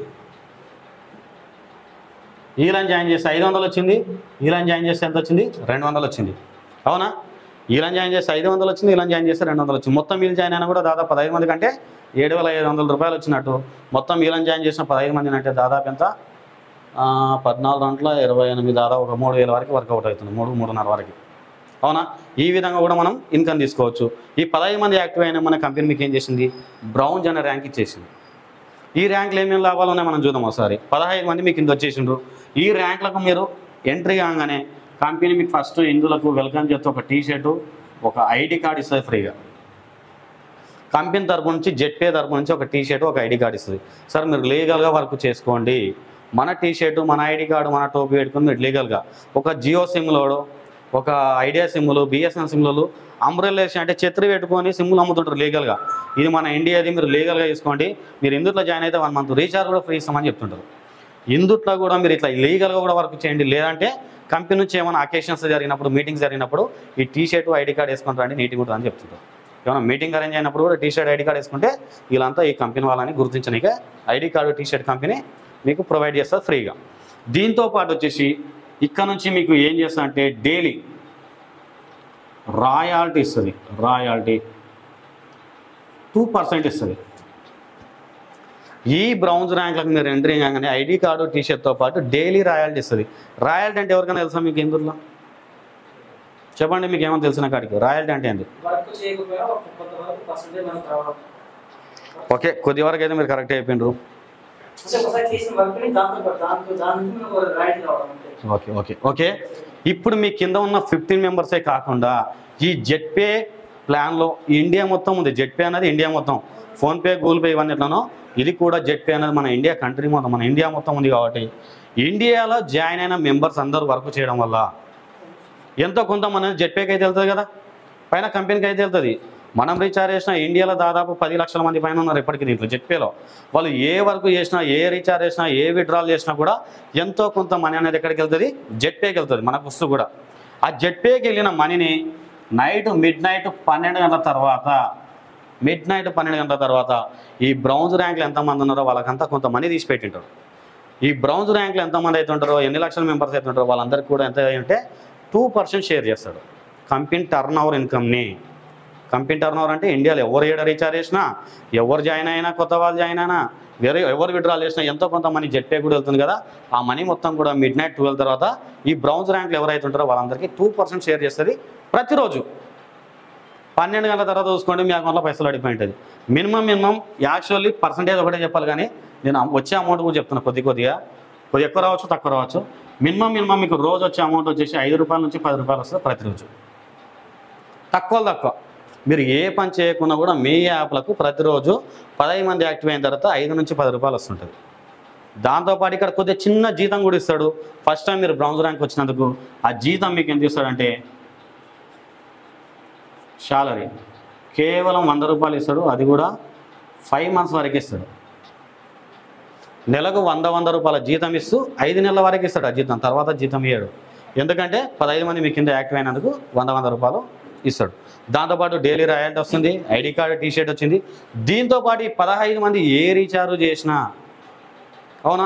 ఈలని జాయిన్ చేస్తే 500 వచ్చింది. ఈలని జాయిన్ చేస్తే ఎంత వచ్చింది? 200 వచ్చింది. అవునా? వీళ్ళని జాయిన్ చేస్తే 500 వచ్చింది, వీళ్ళని జాయిన్ చేస్తే 200 వచ్చింది. మొత్తం వీళ్ళు జాయిన్ అయినా కూడా దాదాపు 15 మంది కంటే 7,500 రూపాయలు వచ్చినట్టు. మొత్తం వీళ్ళని జాయిన్ చేసిన 15 మందిని అంటే దాదాపు ఎంత 14 గంటల 28 దాదాపు ఒక 3,000 వరకు వర్కౌట్ అవుతుంది, 3-3.5 వరకు. అవునా? ఈ విధంగా కూడా మనం ఇన్కమ్ తీసుకోవచ్చు. ఈ 15 మంది యాక్టివ్ అయిన మన కంపెనీ మీకు ఏం చేసింది, బ్రౌన్స్ అనే ర్యాంక్ ఇచ్చేసింది. ఈ ర్యాంక్లో ఏమేమి లాభాలు ఉన్నాయి మనం చూద్దాం ఒకసారి. 15 మంది మీకు ఇంత వచ్చేసిండ్రు. ఈ ర్యాంక్లకు మీరు ఎంట్రీ కాగానే కంపెనీ మీకు ఫస్ట్ ఇందులకు వెల్కమ్ చేస్తే ఒక టీషర్టు, ఒక ఐడి కార్డు ఇస్తుంది ఫ్రీగా. కంపెనీ తరపు నుంచి జెడ్పే తరపు నుంచి ఒక టీషర్టు, ఒక ఐడి కార్డు ఇస్తుంది. సార్ మీరు లీగల్గా వర్క్ చేసుకోండి, మన టీషర్టు, మన ఐడి కార్డు, మన టోపీ పెట్టుకుని మీరు లీగల్గా ఒక జియో సిమ్లో, ఒక ఐడియా సిమ్లు, బిఎస్ఎన్ సిమ్లు, అంబ్రెల్లేషన్ అంటే ఛత్రి పెట్టుకొని సిమ్లు అమ్ముతుంటారు లీగల్గా. ఇది మన ఇండియాది, మీరు లీగల్గా తీసుకోండి. మీరు ఇందుట్లో జాయిన్ అయితే 1 మంత్ రీఛార్జ్ కూడా ఫ్రీ ఇస్తామని చెప్తుంటారు. ఇందుట్లో కూడా మీరు ఇట్లా లీగల్గా కూడా వర్క్ చేయండి. లేదంటే కంపెనీ నుంచి ఏమైనా అకేషన్స్ జరిగినప్పుడు, మీటింగ్స్ జరిగినప్పుడు ఈ టీషర్ట్, ఐడి కార్డు వేసుకుంటారు అంటే నీట్గా ఉంటుంది అని చెప్తుంటారు. ఏమైనా మీటింగ్ అరేంజ్ అయినప్పుడు కూడా టీషర్ట్, ఐడి కార్డు వేసుకుంటే వీళ్ళంతా ఈ కంపెనీ వాళ్ళని గుర్తించడానికి ఐడి కార్డు, టీషర్ట్ కంపెనీ మీకు ప్రొవైడ్ చేస్తారు ఫ్రీగా. దీంతో పాటు వచ్చేసి ఇక్కడ నుంచి మీకు ఏం చేస్తా అంటే డైలీ రాయల్టీ ఇస్తుంది. రాయల్టీ 2% ఇస్తుంది. ఈ బ్రౌన్స్ ర్యాంక్లకు మీరు ఎంట్రీ కాగానే ఐడి కార్డు, టీషర్ట్తో పాటు డైలీ రాయల్టీ ఇస్తుంది. రాయల్టీ అంటే ఎవరికైనా తెలుసా మీకు ఇందులో? చెప్పండి, మీకు ఏమైనా తెలిసిన కాడికి. రాయల్టీ అంటే ఏంటి? ఓకే, కొద్ది వరకు అయితే మీరు కరెక్ట్ అయిపోయినారు. ఓకే ఓకే ఓకే ఇప్పుడు మీ కింద ఉన్న 15 మెంబర్సే కాకుండా ఈ జెడ్పే ప్లాన్లో ఇండియా మొత్తం ఉంది. జెడ్పే అనేది ఇండియా మొత్తం, ఫోన్పే, గూగుల్ పే ఇవన్నీ ఎట్లనో ఇది కూడా జెడ్పే అనేది మన ఇండియా కంట్రీ మొత్తం, మన ఇండియా మొత్తం ఉంది. కాబట్టి ఇండియాలో జాయిన్ అయిన మెంబర్స్ అందరూ వర్క్ చేయడం వల్ల ఎంతో కొంత మన జెడ్పేకి అయితే వెళ్తుంది కదా, పైన కంపెనీకి అయితే వెళ్తుంది. మనం రీఛార్జ్ చేసినా ఇండియాలో దాదాపు 10 లక్షల మంది పైన ఉన్నారు ఇప్పటికీ దీంట్లో జెడ్పేలో. వాళ్ళు ఏ వర్క్ చేసినా, ఏ రీఛార్జ్ చేసినా, ఏ విత్డ్రాల్ చేసినా కూడా ఎంతో కొంత మనీ అనేది ఎక్కడికి వెళ్తుంది, జెడ్పేకి వెళ్తుంది. మనకు వస్తూ కూడా ఆ జెడ్పేకి వెళ్ళిన మనీని మిడ్ నైట్ 12 గంటల తర్వాత ఈ బ్రౌన్స్ ర్యాంక్లు ఎంతమంది ఉన్నారో వాళ్ళకంతా కొంత మనీ తీసి పెట్టింటారు. ఈ బ్రౌన్స్ ర్యాంక్లు ఎంతమంది అయితే ఉంటారో, ఎన్ని లక్షల మెంబర్స్ అయితే ఉంటారో వాళ్ళందరికీ కూడా ఎంత అంటే 2% షేర్ చేస్తాడు కంపెనీ టర్న్ ఓవర్ ఇన్కమ్ని. కంపెనీ టర్న్ ఓవర్ అంటే ఇండియాలో ఎవరు ఏడ రీఛార్జ్ చేసినా, ఎవరు జాయిన్ అయినా, కొత్త వాళ్ళు జాయిన్ అయినా, ఎవరు విత్డ్రాల్ చేసినా ఎంతో కొంత మనీ జెడ్పే కూడా వెళ్తుంది కదా. ఆ మనీ మొత్తం కూడా మిడ్ నైట్ 12 తర్వాత ఈ బ్రౌన్స్ ర్యాంక్లు ఎవరైతే ఉంటారో వాళ్ళందరికీ 2% షేర్ చేస్తుంది ప్రతిరోజు. 12 గంటల తర్వాత చూసుకోండి మీ అకౌంట్లో పైసలు పడిపోయి ఉంటుంది. మినిమం యాక్చువల్లీ పర్సంటేజ్ ఒకటే చెప్పాలి, కానీ నేను వచ్చే అమౌంట్ కూడా చెప్తున్నా. కొద్దిగా ఎక్కువ రావచ్చు, తక్కువ రావచ్చు. మినిమం మీకు రోజు వచ్చే అమౌంట్ వచ్చేసి 5 రూపాయల నుంచి 10 రూపాయలు వస్తుంది ప్రతిరోజు. తక్కువ మీరు ఏ పని చేయకుండా కూడా మీ యాప్లకు ప్రతిరోజు 10 మంది యాక్టివ్ అయిన తర్వాత 5 నుంచి 10 రూపాయలు వస్తుంటుంది. దాంతోపాటు ఇక్కడ కొద్దిగా చిన్న జీతం కూడా ఇస్తాడు. ఫస్ట్ టైం మీరు బ్రౌన్స్ ర్యాంక్ వచ్చినందుకు ఆ జీతం మీకు ఎంత ఇస్తాడంటే శాలరీ కేవలం 100 రూపాయలు ఇస్తాడు. అది కూడా 5 మంత్స్ వరకు ఇస్తాడు. నెలకు 100 రూపాయల జీతం ఇస్తూ 5 నెలల వరకు ఇస్తాడు ఆ జీతం. తర్వాత జీతం ఇయ్యాడు. ఎందుకంటే 15 మంది మీ కింద యాక్టివ్ అయినందుకు 100 రూపాయలు ఇస్తాడు. దాంతోపాటు డైలీ రాయల్టీ వస్తుంది, ఐడి కార్డు, టీషర్ట్ వచ్చింది. దీంతోపాటు ఈ 15 మంది ఏ రీఛార్జ్ చేసినా, అవునా,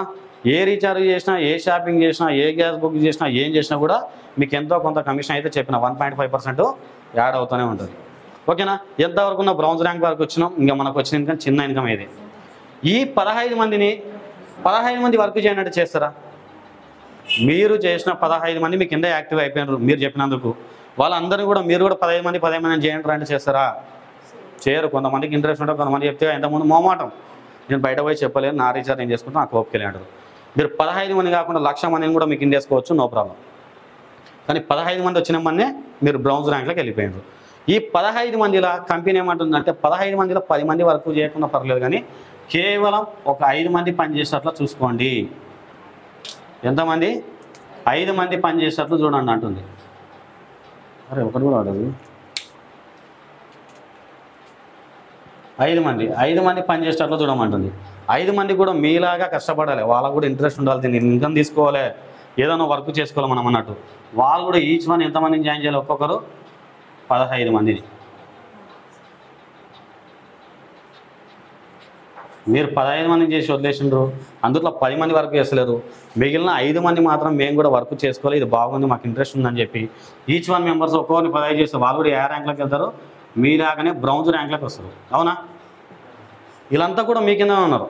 ఏ రీఛార్జ్ చేసినా, ఏ షాపింగ్ చేసినా, ఏ గ్యాస్ బుక్ చేసినా, ఏం చేసినా కూడా మీకు ఎంతో కొంత కమిషన్ అయితే చెప్పిన 1.5% యాడ్ అవుతూనే ఉంటుంది. ఓకేనా? ఎంతవరకు ఉన్న బ్రౌన్స్ ర్యాంక్ వరకు వచ్చినాం. ఇంకా మనకు వచ్చిన ఇన్కమ్ చిన్న ఇన్కమ్ ఇది. ఈ 15 మంది వర్క్ చేయనట్టు చేస్తారా? మీరు చేసిన 15 మంది మీ కింద యాక్టివ్ అయిపోయినారు మీరు చెప్పినందుకు. వాళ్ళందరినీ కూడా మీరు కూడా 15 మంది చేయండి అంటే చేస్తారా? చేయరు. కొంతమందికి ఇంట్రెస్ట్ ఉంటుంది, కొంతమంది చెప్తే ఎంతమంది మోమాటం, నేను బయట పోయి చెప్పలేను, నా రీఛార్జ్ నేను చేసుకుంటాను, నాకు ఓపికలే అంటారు. మీరు 15 మంది కాకుండా 1,00,000 మందిని కూడా మీకు కింద వేసుకోవచ్చు, నో ప్రాబ్లం. కానీ 15 మంది వచ్చిన మందే మీరు బ్రౌన్స్ ర్యాంక్లోకి వెళ్ళిపోయినారు. ఈ 15 మందిలో కంపెనీ ఏమంటుందంటే 15 మందిలో 10 మంది వరకు చేయకుండా పర్లేదు, కానీ కేవలం ఒక 5 మంది పనిచేసేటట్లు చూసుకోండి. ఎంతమంది? 5 మంది పనిచేసేటట్లు చూడండి అంటుంది. అరే ఒకటి కూడా ఆడదు. 5 మంది పనిచేసేటట్లు చూడమంటుంది. 5 మంది కూడా మీలాగా కష్టపడాలి, వాళ్ళకు కూడా ఇంట్రెస్ట్ ఉండాలి, దీన్ని ఇన్కమ్ తీసుకోవాలి, ఏదైనా వర్క్ చేసుకోవాలి మనం అన్నట్టు. వాళ్ళు కూడా ఈచ్ వన్ ఎంతమందిని జాయిన్ చేయాలి? ఒక్కొక్కరు 15 మందిని. మీరు 15 మందిని చేసి వదిలేసిండ్రు, అందులో 10 మంది వర్క్ చేస్తలేరు, మిగిలిన 5 మంది మాత్రం మేము కూడా వర్క్ చేసుకోవాలి, ఇది బాగుంది, మాకు ఇంట్రెస్ట్ ఉందని చెప్పి ఈచ్ వన్ మెంబర్స్ ఒక్కొక్కరిని 15 చేస్తే వాళ్ళు కూడా ఏ ర్యాంక్లోకి వెళ్తారు, మీలాగానే బ్రౌంజ్ ర్యాంక్లోకి వస్తారు. అవునా? వీళ్ళంతా కూడా మీ కింద ఉన్నారు,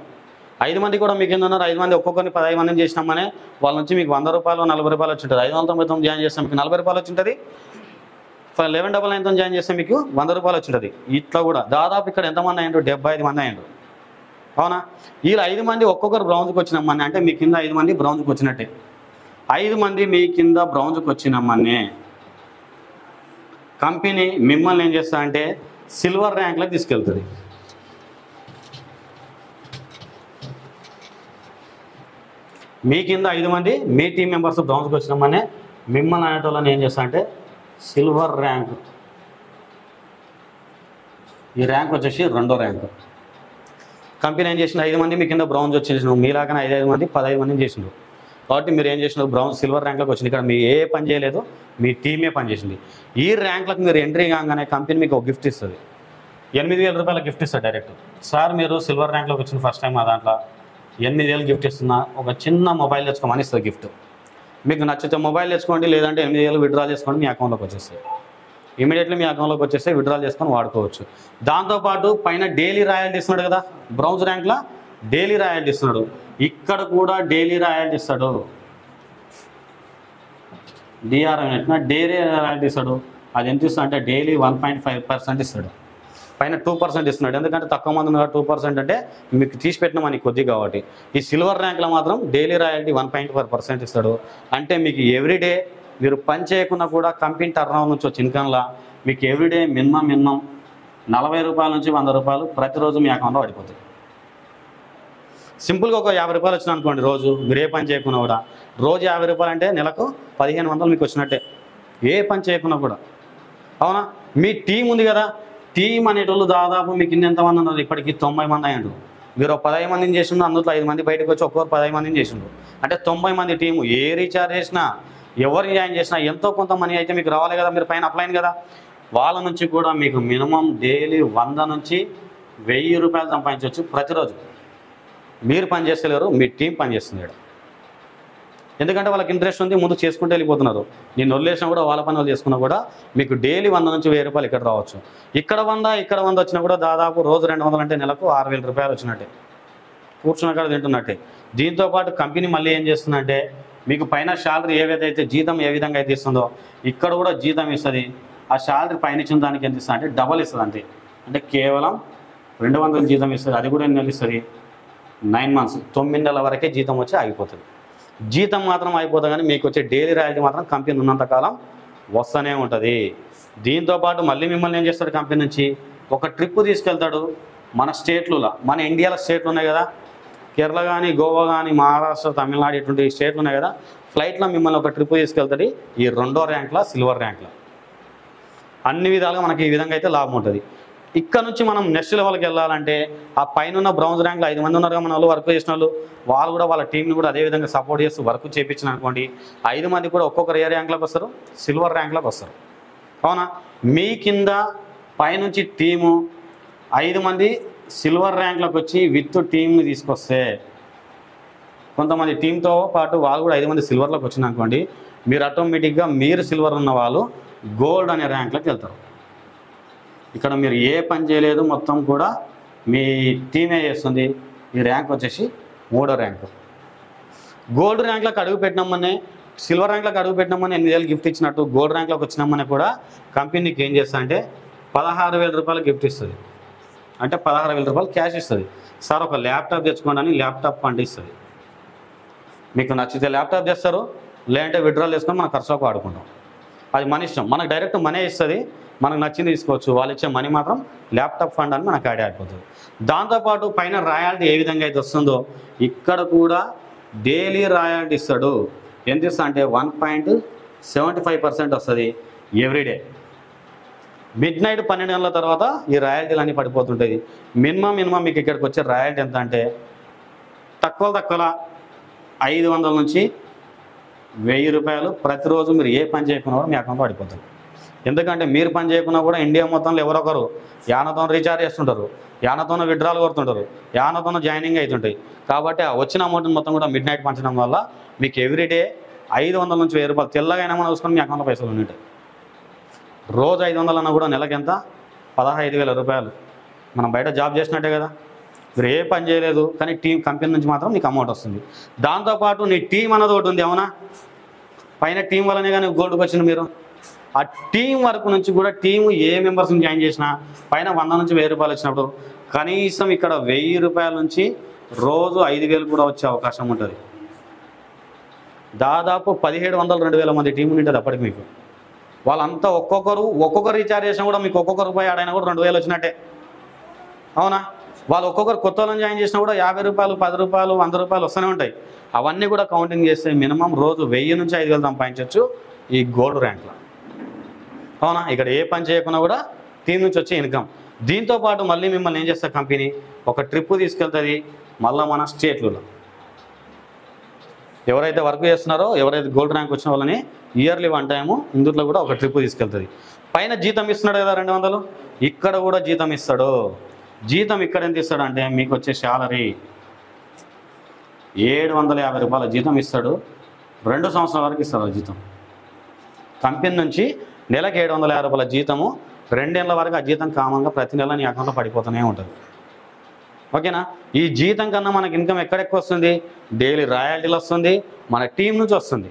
5 మంది కూడా మీ కింద ఉన్నారు. 5 మంది ఒక్కొక్కరిని 15 మందిని చేసినామనే వాళ్ళ నుంచి మీకు 100 రూపాయలు 40 రూపాయలు వచ్చి ఉంటుంది. 599 జాయిన్ చేస్తే మీకు 40 రూపాయలు వచ్చి ఉంటుంది. 1199 జాయిన్ చేస్తే మీకు 100 రూపాయలు వచ్చి ఉంటుంది. ఇట్లా కూడా దాదాపు ఇక్కడ ఎంతమంది అయ్యిండ్రు? 75 మంది అయ్యిండ్రు. అవునా? వీళ్ళు 5 మంది ఒక్కొక్కరు బ్రౌన్జ్కి వచ్చినామని అంటే మీ కింద 5 మంది బ్రౌన్జ్కి వచ్చినట్టే. 5 మంది మీ కింద బ్రౌన్జ్కి వచ్చినామని కంపెనీ మిమ్మల్ని ఏం చేస్తా అంటే సిల్వర్ ర్యాంక్లోకి తీసుకెళ్తుంది. మీ కింద 5 మంది మీ టీం మెంబర్స్ బ్రౌన్జ్కి వచ్చినామని మిమ్మల్ని అనేటోళ్ళని ఏం చేస్తా అంటే సిల్వర్ ర్యాంక్, ఈ ర్యాంక్ వచ్చేసి 2వ ర్యాంకు. కంపెనీ ఏం చేసిండు? 5 మంది మీ కింద బ్రౌన్స్ వచ్చేసిండు, మీలాగానే 5 మంది 15 మందిని చేసిండు. కాబట్టి మీరు ఏం చేసినారు? బ్రౌన్స్ సిల్వర్ ర్యాంక్లోకి వచ్చింది. ఇక్కడ మీ ఏ పని చేయలేదు, మీ టీమే పని చేసింది. ఈ ర్యాంక్లకు మీరు ఎంట్రీ కాగానే కంపెనీ మీకు ఒక గిఫ్ట్ ఇస్తుంది, 8000 రూపాయల గిఫ్ట్ ఇస్తుంది డైరెక్ట్. సార్ మీరు సిల్వర్ ర్యాంక్లోకి వచ్చిన ఫస్ట్ టైం మా దాంట్లో 8000 గిఫ్ట్ ఇస్తున్నా, ఒక చిన్న మొబైల్ తెచ్చుకోమని ఇస్తుంది గిఫ్ట్. మీకు నచ్చితే మొబైల్ తెచ్చుకోండి, లేదంటే 8000 విత్డ్రా చేసుకోండి, మీ అకౌంట్లోకి వచ్చేస్తాయి. ఇమీడియట్లీ మీ అకౌంట్లోకి వచ్చేస్తే విత్డ్రా చేసుకొని వాడుకోవచ్చు. దాంతోపాటు పైన డైలీ రాయల్టీ ఇస్తున్నాడు కదా, బ్రౌన్స్ ర్యాంక్లో డైలీ రాయల్టీ ఇస్తున్నాడు, ఇక్కడ కూడా డైలీ రాయల్టీ ఇస్తాడు. డిఆర్ఎం డైలీ రాయల్టీ ఇస్తాడు. అది ఎంత ఇస్తాడు అంటే డైలీ 1.5% ఇస్తాడు, పైన 2% ఇస్తున్నాడు. ఎందుకంటే తక్కువ మంది ఉన్నారు, 2% అంటే మీకు తీసి పెట్టిన మనకి కొద్ది కాబట్టి. ఈ సిల్వర్ ర్యాంక్లో మాత్రం డైలీ రాయల్టీ 1.5% ఇస్తాడు. అంటే మీకు ఎవ్రీడే మీరు పని చేయకుండా కూడా కంపెనీ టర్న్ నుంచి వచ్చే ఇన్కమ్లా మీకు ఎవ్రీడే మినిమం 40 రూపాయల నుంచి 100 రూపాయలు ప్రతిరోజు మీ అకౌంట్లో పడిపోతాయి. సింపుల్గా ఒక 50 రూపాయలు వచ్చినా అనుకోండి రోజు, మీరు ఏ పని చేయకుండా కూడా రోజు 50 రూపాయలు అంటే నెలకు 1500 మీకు వచ్చినట్టే, ఏ పని చేయకుండా కూడా. అవునా? మీ టీం ఉంది కదా, టీం అనేటోళ్ళు దాదాపు మీకు ఎంతమంది ఉన్నారు? ఇప్పటికి 90 మంది అయ్యారు. మీరు 15 మందిని చేసిండ్రు, అందులో 5 మంది బయటకు వచ్చి ఒక్కొక్కరు 15 మందిని చేసిండ్రు, అంటే 90 మంది టీము. ఏ రీఛార్జ్ చేసినా, ఎవరు జాయిన్ చేసినా ఎంతో కొంత మనీ అయితే మీకు రావాలి కదా, మీరు పైన అప్లైన్ కదా. వాళ్ళ నుంచి కూడా మీకు మినిమం డైలీ 100 నుంచి 1000 రూపాయలు సంపాదించవచ్చు ప్రతిరోజు. మీరు పని చేస్తలేరు, మీ టీం పని చేస్తున్నాడు. ఎందుకంటే వాళ్ళకి ఇంట్రెస్ట్ ఉంది, ముందు చేసుకుంటూ వెళ్ళిపోతున్నారు. నేను వదిలేసినా కూడా వాళ్ళ పని వాళ్ళు చేసుకున్నా కూడా మీకు డైలీ 100 నుంచి 1000 రూపాయలు ఇక్కడ రావచ్చు. ఇక్కడ 100 వచ్చినా కూడా దాదాపు రోజు 200 అంటే నెలకు 6000 రూపాయలు వచ్చినట్టే, కూర్చున్న కాడ తింటున్నట్టే. దీంతోపాటు కంపెనీ మళ్ళీ ఏం చేస్తుందంటే మీకు పైన శాలరీ ఏదైతే జీతం ఏ విధంగా అయితే ఇస్తుందో ఇక్కడ కూడా జీతం ఇస్తుంది. ఆ శాలరీ పైన ఇచ్చిన దానికి ఎంత ఇస్తుంది అంటే డబల్ ఇస్తుంది అంతే. అంటే కేవలం 200 జీతం ఇస్తుంది. అది కూడా ఎన్ని నెలలు ఇస్తుంది? 9 మంత్స్, 9 నెలల వరకే జీతం వచ్చి ఆగిపోతుంది. జీతం మాత్రం అయిపోతుంది, కానీ మీకు వచ్చే డైలీ రాయల్టీ మాత్రం కంపెనీ ఉన్నంతకాలం వస్తూనే ఉంటుంది. దీంతోపాటు మళ్ళీ మిమ్మల్ని ఏం చేస్తాడు? కంపెనీ నుంచి ఒక ట్రిప్ తీసుకెళ్తాడు మన స్టేట్లలో, మన ఇండియాలో స్టేట్లు ఉన్నాయి కదా, కేరళ కానీ, గోవా కానీ, మహారాష్ట్ర, తమిళనాడు ఇటువంటి స్టేట్లు ఉన్నాయి కదా, ఫ్లైట్లో మిమ్మల్ని ఒక ట్రిప్ తీసుకెళ్తాడు. ఈ 2వ ర్యాంక్లో, సిల్వర్ ర్యాంక్లో అన్ని విధాలుగా మనకి ఈ విధంగా అయితే లాభం ఉంటుంది. ఇక్కడ నుంచి మనం నెక్స్ట్ లెవెల్కి వెళ్ళాలంటే ఆ పైన ఉన్న బ్రౌన్స్ ర్యాంక్లో 5 మంది ఉన్నారు మన వాళ్ళు, వర్క్ చేసిన వాళ్ళు కూడా వాళ్ళ టీంని కూడా అదేవిధంగా సపోర్ట్ చేస్తూ వర్క్ చేయించిన అనుకోండి, 5 మంది కూడా ఒక్కొక్కరు ఏ ర్యాంక్లోకి వస్తారు? సిల్వర్ ర్యాంక్లోకి వస్తారు. అవునా? మీ కింద పైనుంచి టీము 5 మంది సిల్వర్ ర్యాంక్లోకి వచ్చి విత్ టీమ్ని తీసుకొస్తే, కొంతమంది టీంతో పాటు వాళ్ళు కూడా 5 మంది సిల్వర్లోకి వచ్చిన అనుకోండి, మీరు ఆటోమేటిక్గా మీరు సిల్వర్ ఉన్న వాళ్ళు గోల్డ్ అనే ర్యాంక్లోకి వెళ్తారు. ఇక్కడ మీరు ఏ పని చేయలేదు, మొత్తం కూడా మీ టీమే చేస్తుంది. ఈ ర్యాంక్ వచ్చేసి 3వ ర్యాంకు. గోల్డ్ ర్యాంక్లోకి అడుగు పెట్టినామని, సిల్వర్ ర్యాంక్లోకి అడుగు పెట్టినామని 8000 గిఫ్ట్ ఇచ్చినట్టు గోల్డ్ ర్యాంక్లోకి వచ్చినామని కూడా కంపెనీకి ఏం చేస్తా అంటే 16000 రూపాయలు గిఫ్ట్ ఇస్తుంది. అంటే 16000 రూపాయలు క్యాష్ ఇస్తుంది. సార్ ఒక ల్యాప్టాప్ తెచ్చుకోండి అని ల్యాప్టాప్ ఫండ్ ఇస్తుంది. మీకు నచ్చితే ల్యాప్టాప్ చేస్తారు, లేదంటే విత్డ్రాల్ చేసుకొని మన ఖర్చులకు వాడుకుంటాం. అది మన ఇష్టం. మనకు డైరెక్ట్ మనీ ఇస్తుంది, మనకు నచ్చింది తీసుకోవచ్చు. వాళ్ళు ఇచ్చే మనీ మాత్రం ల్యాప్టాప్ ఫండ్ అని మనకు ఐడియా అయిపోతుంది. దాంతోపాటు పైన రాయల్టీ ఏ విధంగా అయితే వస్తుందో ఇక్కడ కూడా డైలీ రాయల్టీ ఇస్తాడు. ఎంత ఇస్తా అంటే 1.75% వస్తుంది ఎవ్రీడే. మిడ్నైట్ 12 గంటల తర్వాత ఈ రాయల్టీలు అన్నీ పడిపోతుంటుంది. మినిమం మీకు ఇక్కడికి వచ్చే రాయల్టీ ఎంత అంటే తక్కువ 500 నుంచి 1000 రూపాయలు ప్రతిరోజు. మీరు ఏ పని చేయకున్నా కూడా మీ అకౌంట్లో పడిపోతుంది. ఎందుకంటే మీరు పని చేయకున్నా కూడా ఇండియా మొత్తంలో ఎవరొకరు 50 రీఛార్జ్ చేస్తుంటారు. యానతోన విడ్రాలు కొడుతుంటారు, యానతోన జాయినింగ్ అవుతుంటాయి. కాబట్టి ఆ వచ్చిన అమౌంట్ మొత్తం కూడా మిడ్ నైట్ పంచడం వల్ల మీకు ఎవ్రీడే 500 నుంచి 1000 రూపాయలు తెల్లగా అయినా మనం చూసుకొని మీ అకౌంట్లో పైసలు ఉంటాయి. రోజు 500 అన్నా కూడా నెలకి ఎంత? 15,000 రూపాయలు. మనం బయట జాబ్ చేసినట్టే కదా. మీరు ఏ పని చేయలేదు కానీ కంపెనీ నుంచి మాత్రం నీకు అమౌంట్ వస్తుంది. దాంతోపాటు నీ టీం అన్నది ఒకటి ఉంది, అవునా? పైన టీం వల్లనే కానీ గోల్డ్కి వచ్చింది. మీరు ఆ టీం వరకు నుంచి కూడా టీము ఏ మెంబర్స్ని జాయిన్ చేసినా పైన 100 నుంచి 1000 రూపాయలు వచ్చినప్పుడు కనీసం ఇక్కడ 1000 రూపాయల నుంచి రోజు 5,000 కూడా వచ్చే అవకాశం ఉంటుంది. దాదాపు 1700-2000 మంది టీం ఉంటుంది అప్పటికి మీకు. వాళ్ళంతా ఒక్కొక్కరు రీఛార్జ్ చేసినా కూడా మీకు ఒక్కొక్క రూపాయి ఆడైనా కూడా 2000 వచ్చినట్టే, అవునా? వాళ్ళు ఒక్కొక్కరు కొత్త వాళ్ళని జాయిన్ చేసినా కూడా 50 రూపాయలు, 10 రూపాయలు, 100 రూపాయలు వస్తూనే ఉంటాయి. అవన్నీ కూడా కౌంటింగ్ చేస్తే మినిమం రోజు 1000 నుంచి 5000 సంపాదించవచ్చు ఈ గోల్డ్ ర్యాంక్లో, అవునా? ఇక్కడ ఏ పని చేయకుండా కూడా టీం నుంచి వచ్చే ఇన్కమ్. దీంతోపాటు మళ్ళీ మిమ్మల్ని ఏం చేస్తారు కంపెనీ? ఒక ట్రిప్ తీసుకెళ్తుంది మళ్ళీ మన స్టేట్లలో. ఎవరైతే వర్క్ చేస్తున్నారో, ఎవరైతే గోల్డ్ ర్యాంక్ వచ్చిన వాళ్ళని ఇయర్లీ 1 టైము ఇందులో కూడా ఒక ట్రిప్ తీసుకెళ్తుంది. పైన జీతం ఇస్తున్నాడు కదా 200, ఇక్కడ కూడా జీతం ఇస్తాడు. జీతం ఇక్కడ ఎంత ఇస్తాడు అంటే మీకు వచ్చే శాలరీ 750 రూపాయల జీతం ఇస్తాడు. 2 సంవత్సరాల వరకు ఇస్తాడు జీతం. కంపెనీ నుంచి నెలకు 750 రూపాయల జీతము 2 ఏళ్ళ వరకు ఆ జీతం కామంగా ప్రతి నెల నీ అకౌంట్లో పడిపోతూనే ఉంటుంది. ఓకేనా? ఈ జీతం కన్నా మనకి ఇన్కమ్ ఎక్కడెక్కువ వస్తుంది? డైలీ రాయల్టీలు వస్తుంది, మన టీం నుంచి వస్తుంది.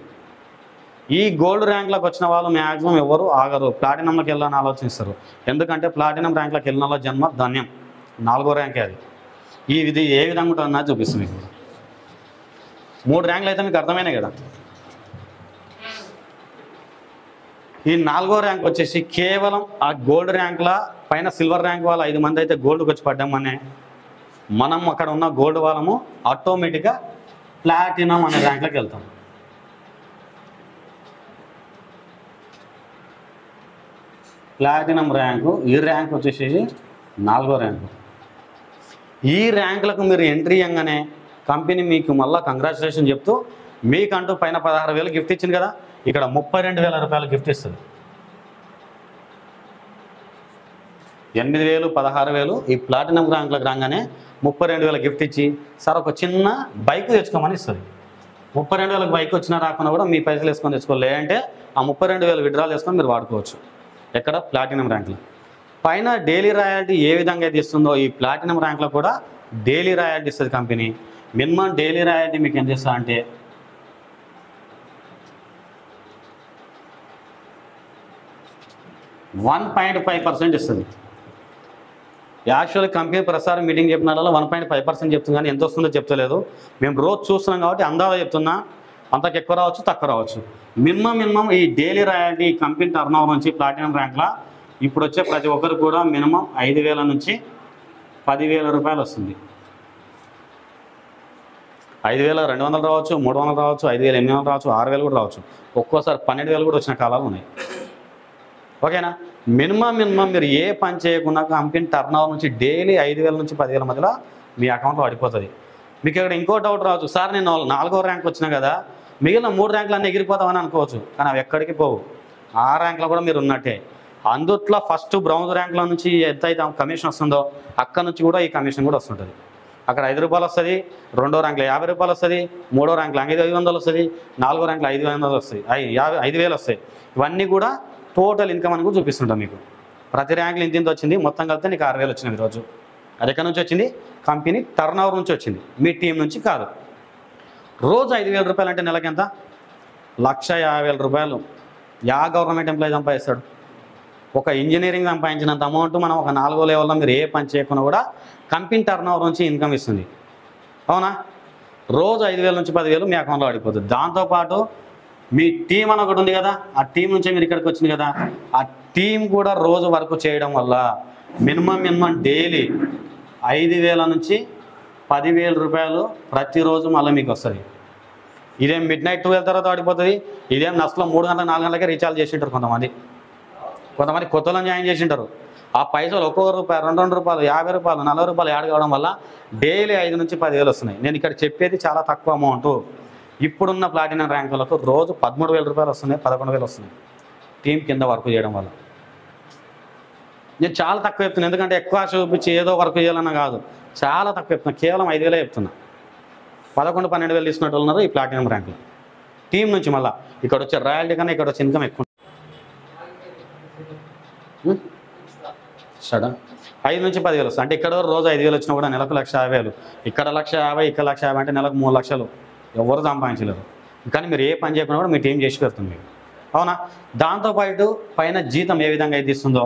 ఈ గోల్డ్ ర్యాంక్లోకి వచ్చిన వాళ్ళు మ్యాక్సిమం ఎవరు ఆగరు, ప్లాటినంలోకి వెళ్ళాలని ఆలోచిస్తారు. ఎందుకంటే ప్లాటినం ర్యాంక్లోకి వెళ్ళిన వాళ్ళ జన్మ ధన్యం. 4వ ర్యాంకే అది. ఇది ఏ విధంగా ఉంటుందన్నా చూపిస్తుంది మీకు. 3 ర్యాంకులు అయితే మీకు అర్థమైనాయి కదా. ఈ 4వ ర్యాంక్ వచ్చేసి కేవలం ఆ గోల్డ్ ర్యాంక్ల పైన సిల్వర్ ర్యాంక్ వాళ్ళు 5 మంది అయితే గోల్డ్కి వచ్చి పడ్డామనే మనం అక్కడ ఉన్న గోల్డ్ వాళ్ళము ఆటోమేటిక్గా ప్లాటినం అనే ర్యాంక్లోకి వెళ్తాం. ప్లాటినం ర్యాంకు, ఈ ర్యాంక్ వచ్చేసి 4వ ర్యాంకు. ఈ ర్యాంకులకు మీరు ఎంట్రీ అయ్యంగానే కంపెనీ మీకు మళ్ళీ కంగ్రాచులేషన్ చెప్తూ మీకంటూ పైన 16,000 గిఫ్ట్ ఇచ్చింది కదా, ఇక్కడ 32,000 రూపాయలు గిఫ్ట్ ఇస్తుంది. 8,000, 16,000 ఈ ప్లాటినం ర్యాంకులకు రాగానే 32,000 గిఫ్ట్ ఇచ్చి సార్ ఒక చిన్న బైక్ తెచ్చుకోమని ఇస్తుంది. 32,000 బైక్ వచ్చినా రాకుండా కూడా మీ పైసలు వేసుకొని తెచ్చుకోలే అంటే ఆ 32,000 విడ్రాల్ చేసుకొని మీరు వాడుకోవచ్చు. ఎక్కడ? ప్లాటినం ర్యాంకులో. పైన డైలీ రాయల్టీ ఏ విధంగా అయితే ఇస్తుందో ఈ ప్లాటినం ర్యాంక్లో కూడా డైలీ రాయల్టీ ఇస్తుంది కంపెనీ. మినిమం డైలీ రాయల్టీ మీకు ఎంత ఇస్తా అంటే 1.5% ఇస్తుంది. యాక్చువల్లీ కంపెనీ ప్రసారం మీటింగ్ చెప్పిన 1.5% చెప్తుంది, కానీ ఎంత వస్తుందో చెప్తలేదు. మేము రోజు చూస్తున్నాం కాబట్టి అందాజ చెప్తున్నా. అంతకు ఎక్కువ రావచ్చు, తక్కువ రావచ్చు. మినిమం ఈ daily royalty company turn over నుంచి ప్లాటినం ర్యాంక్లో ఇప్పుడు వచ్చే ప్రతి ఒక్కరు కూడా మినిమం 5,000 నుంచి 10,000 రూపాయలు వస్తుంది. 5,200 రావచ్చు, 300 రావచ్చు, 5,800 రావచ్చు, 6,000 కూడా రావచ్చు. ఒక్కోసారి 12,000 కూడా వచ్చిన కాలాలు ఉన్నాయి. ఓకేనా? మినిమం మీరు ఏ పని చేయకుండా కంపెనీ టర్న్ ఓవర్ నుంచి డైలీ 5,000 నుంచి 10,000 మధ్యలో మీ అకౌంట్లో పడిపోతుంది. మీకు ఇక్కడ ఇంకో డౌట్ రావచ్చు, సార్ నేను 4వ ర్యాంక్ వచ్చినా కదా మిగిలిన 3 ర్యాంకులు అన్నీ ఎగిరిపోతామని అనుకోవచ్చు. కానీ అవి ఎక్కడికి పోవు. ఆ ర్యాంక్లో కూడా మీరు ఉన్నట్టే. అందుట్లో ఫస్ట్ బ్రౌన్స్ ర్యాంక్లో నుంచి ఎంత అయితే కమిషన్ వస్తుందో అక్కడ నుంచి కూడా ఈ కమిషన్ కూడా వస్తుంటుంది. అక్కడ 5 రూపాయలు వస్తుంది, 2వ ర్యాంక్లో 50 రూపాయలు వస్తుంది, 3వ ర్యాంక్లో 500 వస్తుంది, 4వ ర్యాంక్లో 500 వస్తాయి, 5,000 వస్తాయి. ఇవన్నీ కూడా టోటల్ ఇన్కమ్ అని కూడా చూపిస్తుంటాం మీకు. ప్రతి ర్యాంక్లో ఇంత వచ్చింది, మొత్తం కలిపితే నీకు 6,000 వచ్చింది ఈరోజు. అది ఎక్కడి నుంచి వచ్చింది? కంపెనీ టర్న్ ఓవర్ నుంచి వచ్చింది, మీ టీం నుంచి కాదు. రోజు 5,000 రూపాయలు అంటే నెలకి ఎంత? 1,50,000 రూపాయలు గవర్నమెంట్ ఎంప్లాయీ సంపాదిస్తాడు. ఒక ఇంజనీరింగ్ సంపాదించినంత అమౌంట్ మనం ఒక 4వ లెవెల్లో మీరు ఏ పని చేయకుండా కూడా కంపెనీ టర్న్ ఓవర్ నుంచి ఇన్కమ్ ఇస్తుంది. అవునా? రోజు 5,000 నుంచి 10,000 మీ అకౌంట్లో పడిపోతుంది. దాంతోపాటు మీ టీం అని ఒకటి ఉంది కదా, ఆ టీం నుంచే మీరు ఇక్కడికి వచ్చింది కదా, ఆ టీం కూడా రోజు వర్క్ చేయడం వల్ల మినిమం డైలీ 5,000 నుంచి 10,000 రూపాయలు ప్రతిరోజు మళ్ళీ మీకు వస్తుంది. ఇదేం మిడ్ నైట్ 12 తర్వాత పడిపోతుంది. ఇదేం నష్టంలో 3 గంటల 4 గంటలకే రీఛార్జ్ చేసింటారు కొంతమంది కొత్తలను జాయిన్ చేసింటారు. ఆ పైసలు ఒక్కొక్క రూపాయి, 2 రూపాయలు, 50 రూపాయలు, 40 రూపాయలు యాడ్ కావడం వల్ల డైలీ 5 నుంచి 10,000 వస్తున్నాయి. నేను ఇక్కడ చెప్పేది చాలా తక్కువ అమౌంట్. ఇప్పుడున్న ప్లాటినం ర్యాంకులకు రోజు 13,000 రూపాయలు వస్తున్నాయి, 11,000 వస్తున్నాయి టీం కింద వర్క్ చేయడం వల్ల. నేను చాలా తక్కువ చెప్తున్నాను, ఎందుకంటే ఎక్కువ ఆశ చూపించి ఏదో వర్క్ చేయాలన్నా కాదు, చాలా తక్కువ చెప్తున్నా, కేవలం 5,000 చెప్తున్నా. 11-12,000 తీసుకున్నట్టు ఉన్నారు ఈ ప్లాటినం ర్యాంక్లో. టీం నుంచి మళ్ళీ ఇక్కడ వచ్చే రాయల్టీ కన్నా ఇక్కడ వచ్చే ఇన్కమ్ ఎక్కువ. సడా 5 నుంచి 10,000 వస్తుంది. అంటే ఇక్కడ రోజు 5,000 వచ్చినా కూడా నెలకు 1,50,000, ఇక్కడ 1,50,000, ఇక్కడ 1,50,000 అంటే నెలకు 3 లక్షలు ఎవరు సంపాదించలేరు. కానీ మీరు ఏ పని చేయకుండా కూడా మీ టీం చేసి పెడుతుంది మీకు, అవునా? దాంతోపాటు పైన జీతం ఏ విధంగా అయితే ఇస్తుందో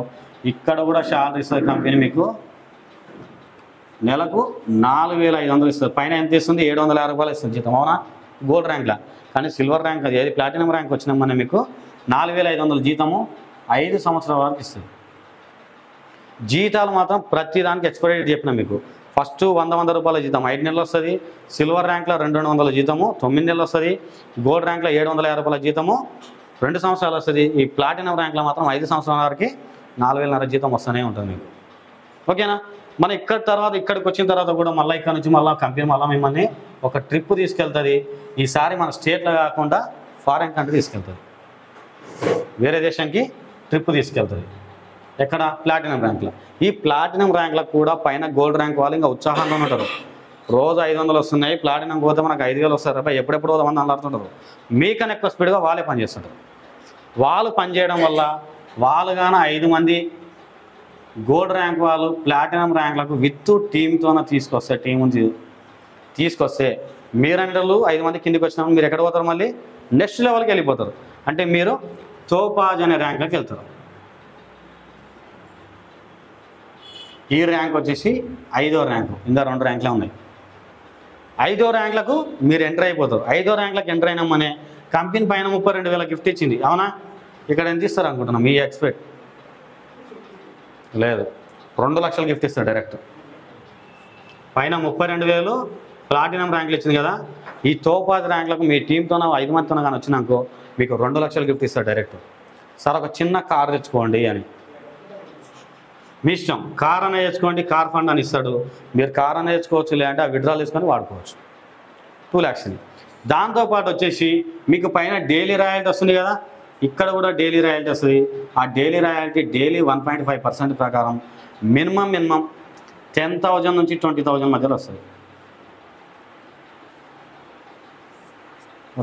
ఇక్కడ కూడా శాలరీ ఇస్తుంది కంపెనీ. మీకు నెలకు 4,500 ఇస్తుంది. పైన ఎంత ఇస్తుంది? 750 రూపాయలు ఇస్తుంది జీతం, అవునా? గోల్డ్ ర్యాంక్లో. కానీ సిల్వర్ ర్యాంక్ అది ఏది ప్లాటినం ర్యాంక్ వచ్చినామని మీకు 4,500 జీతము 5 సంవత్సరాల వరకు ఇస్తుంది. జీతాలు మాత్రం ప్రతి దానికి ఎక్స్పైరీ డేట్ చెప్పిన మీకు. ఫస్ట్ 100 రూపాయల జీతం 5 నెలలు వస్తుంది. సిల్వర్ ర్యాంక్లో 200 జీతము 9 నెలలు వస్తుంది. గోల్డ్ ర్యాంక్లో 750 రూపాయల జీతము 2 సంవత్సరాలు వస్తుంది. ఈ ప్లాటినం ర్యాంక్లో మాత్రం 5 సంవత్సరాల వరకు 4,500 జీతం వస్తూనే ఉంటుంది మీకు, ఓకేనా? మన ఇక్కడ తర్వాత ఇక్కడికి వచ్చిన తర్వాత కూడా మళ్ళీ ఇక్కడ నుంచి మళ్ళీ కంపెనీ మళ్ళీ మిమ్మల్ని ఒక ట్రిప్ తీసుకెళ్తుంది. ఈసారి మన స్టేట్లో కాకుండా ఫారెన్ కంట్రీ తీసుకెళ్తుంది, వేరే దేశానికి ట్రిప్ తీసుకెళ్తుంది. ఎక్కడ? ప్లాటినం ర్యాంక్లో. ఈ ప్లాటినం ర్యాంక్లో కూడా పైన గోల్డ్ ర్యాంక్ వాళ్ళు ఇంకా ఉత్సాహంగా ఉంటారు. రోజు 500 వస్తున్నాయి, ప్లాటినం పోతే మనకు 5,000 వస్తారు రూపాయి, ఎప్పుడెప్పుడు పోదామని అల్లాడుతుంటారు. మీకన్నా ఎక్కువ స్పీడ్గా వాళ్ళే పనిచేస్తుంటారు. వాళ్ళు పనిచేయడం వల్ల వాళ్ళు కానీ 5 మంది గోల్డ్ ర్యాంక్ వాళ్ళు ప్లాటినం ర్యాంక్లకు విత్ టీంతోనే తీసుకొస్తే, టీం నుంచి తీసుకొస్తే మీరంటలు 5 మంది కిందికి వచ్చినప్పుడు మీరు ఎక్కడ పోతారు? మళ్ళీ నెక్స్ట్ లెవెల్కి వెళ్ళిపోతారు. అంటే మీరు తోపాజ్ అనే ర్యాంక్లోకి వెళ్తారు. ఈ ర్యాంక్ వచ్చేసి 5వ ర్యాంకు. ఇంకా 2 ర్యాంకులే ఉన్నాయి. 5వ ర్యాంకులకు మీరు ఎంటర్ అయిపోతారు. 5వ ర్యాంకులకు ఎంటర్ అయినామనే కంపెనీ పైన 32,000 గిఫ్ట్ ఇచ్చింది, అవునా? ఇక్కడ ఎంత ఇస్తారు అనుకుంటున్నాం? మీ ఎక్స్పెక్ట్ లేదు, 2 లక్షలు గిఫ్ట్ ఇస్తారు డైరెక్ట్. పైన 32,000 ప్లాటినం ర్యాంకులు ఇచ్చింది కదా. ఈ తోపాజ్ ర్యాంకులకు మీ టీంతో 5 మందితో కానీ వచ్చినాకో మీకు 2 లక్షలు గిఫ్ట్ ఇస్తారు డైరెక్ట్. సార్ ఒక చిన్న కార్ తెచ్చుకోండి అని, మీ ఇష్టం. కార్ అనేది తెచ్చుకోండి, కార్ ఫండ్ అని ఇస్తాడు. మీరు కార్ అనేది తెచ్చుకోవచ్చు, లేదంటే ఆ విత్డ్రాల్ తీసుకొని వాడుకోవచ్చు 2 lakhsని. దాంతోపాటు వచ్చేసి మీకు పైన డైలీ రాయల్టీ వస్తుంది కదా, ఇక్కడ కూడా డైలీ రాయల్టీ వస్తుంది. ఆ డైలీ రాయల్టీ డైలీ 1.5% ప్రకారం మినిమం 10,000 నుంచి 20,000 మధ్యలో వస్తుంది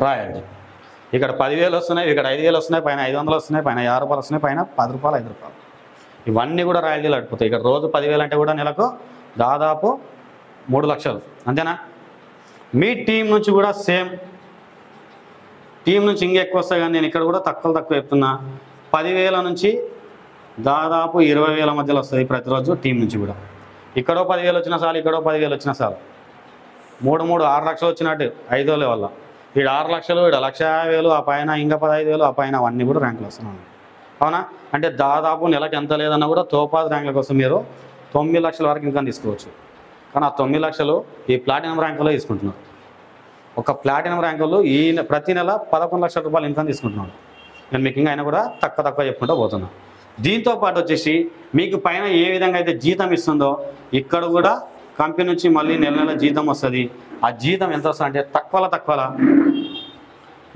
రాయల్టీ. ఇక్కడ 10,000 వస్తున్నాయి, ఇక్కడ 5,000 వస్తున్నాయి, పైన 500 వస్తున్నాయి, పైన 50 రూపాయలు వస్తున్నాయి, పైన 10 రూపాయలు 5 రూపాయలు, ఇవన్నీ కూడా రాయల్టీలు అడిపోతాయి. ఇక్కడ రోజు 10,000 అంటే కూడా నెలకు దాదాపు 3 లక్షలు, అంతేనా? మీ టీం నుంచి కూడా సేమ్, టీం నుంచి ఇంకా ఎక్కువ వస్తాయి. కానీ నేను ఇక్కడ కూడా తక్కువ చెప్తున్నా. 10,000 నుంచి దాదాపు 20,000 మధ్యలో వస్తుంది ప్రతిరోజు టీం నుంచి కూడా. ఇక్కడో 10,000 వచ్చినా చాలు, ఇక్కడో 10,000 వచ్చినా చాలు. 6 లక్షలు వచ్చినట్టు 5వ లెవెల్లో. ఇక్కడ 6 లక్షలు, ఇక్కడ 1,50,000, ఆ పైన ఇంకా 15,000, ఆ పైన అవన్నీ కూడా ర్యాంకులు వస్తున్నాయి, అవునా? అంటే దాదాపు నెలకు ఎంత లేదన్నా కూడా తోపాజ్ ర్యాంకుల కోసం మీరు 9 లక్షల వరకు ఇన్కమ్ తీసుకోవచ్చు. కానీ ఆ 9 లక్షలు ఈ ప్లాటినం ర్యాంకులో తీసుకుంటున్నారు. ఒక ప్లాటినం ర్యాంకులు ఈ ప్రతి నెల 11 లక్షల రూపాయలు ఇన్కమ్ తీసుకుంటున్నాడు. నేను మీకు ఇంకా అయినా కూడా తక్కువ చెప్పుకుంటూ పోతున్నా. దీంతో పాటు వచ్చేసి మీకు పైన ఏ విధంగా అయితే జీతం ఇస్తుందో ఇక్కడ కూడా కంపెనీ నుంచి మళ్ళీ నెల జీతం వస్తుంది. ఆ జీతం ఎంత వస్తుంది అంటే తక్కువ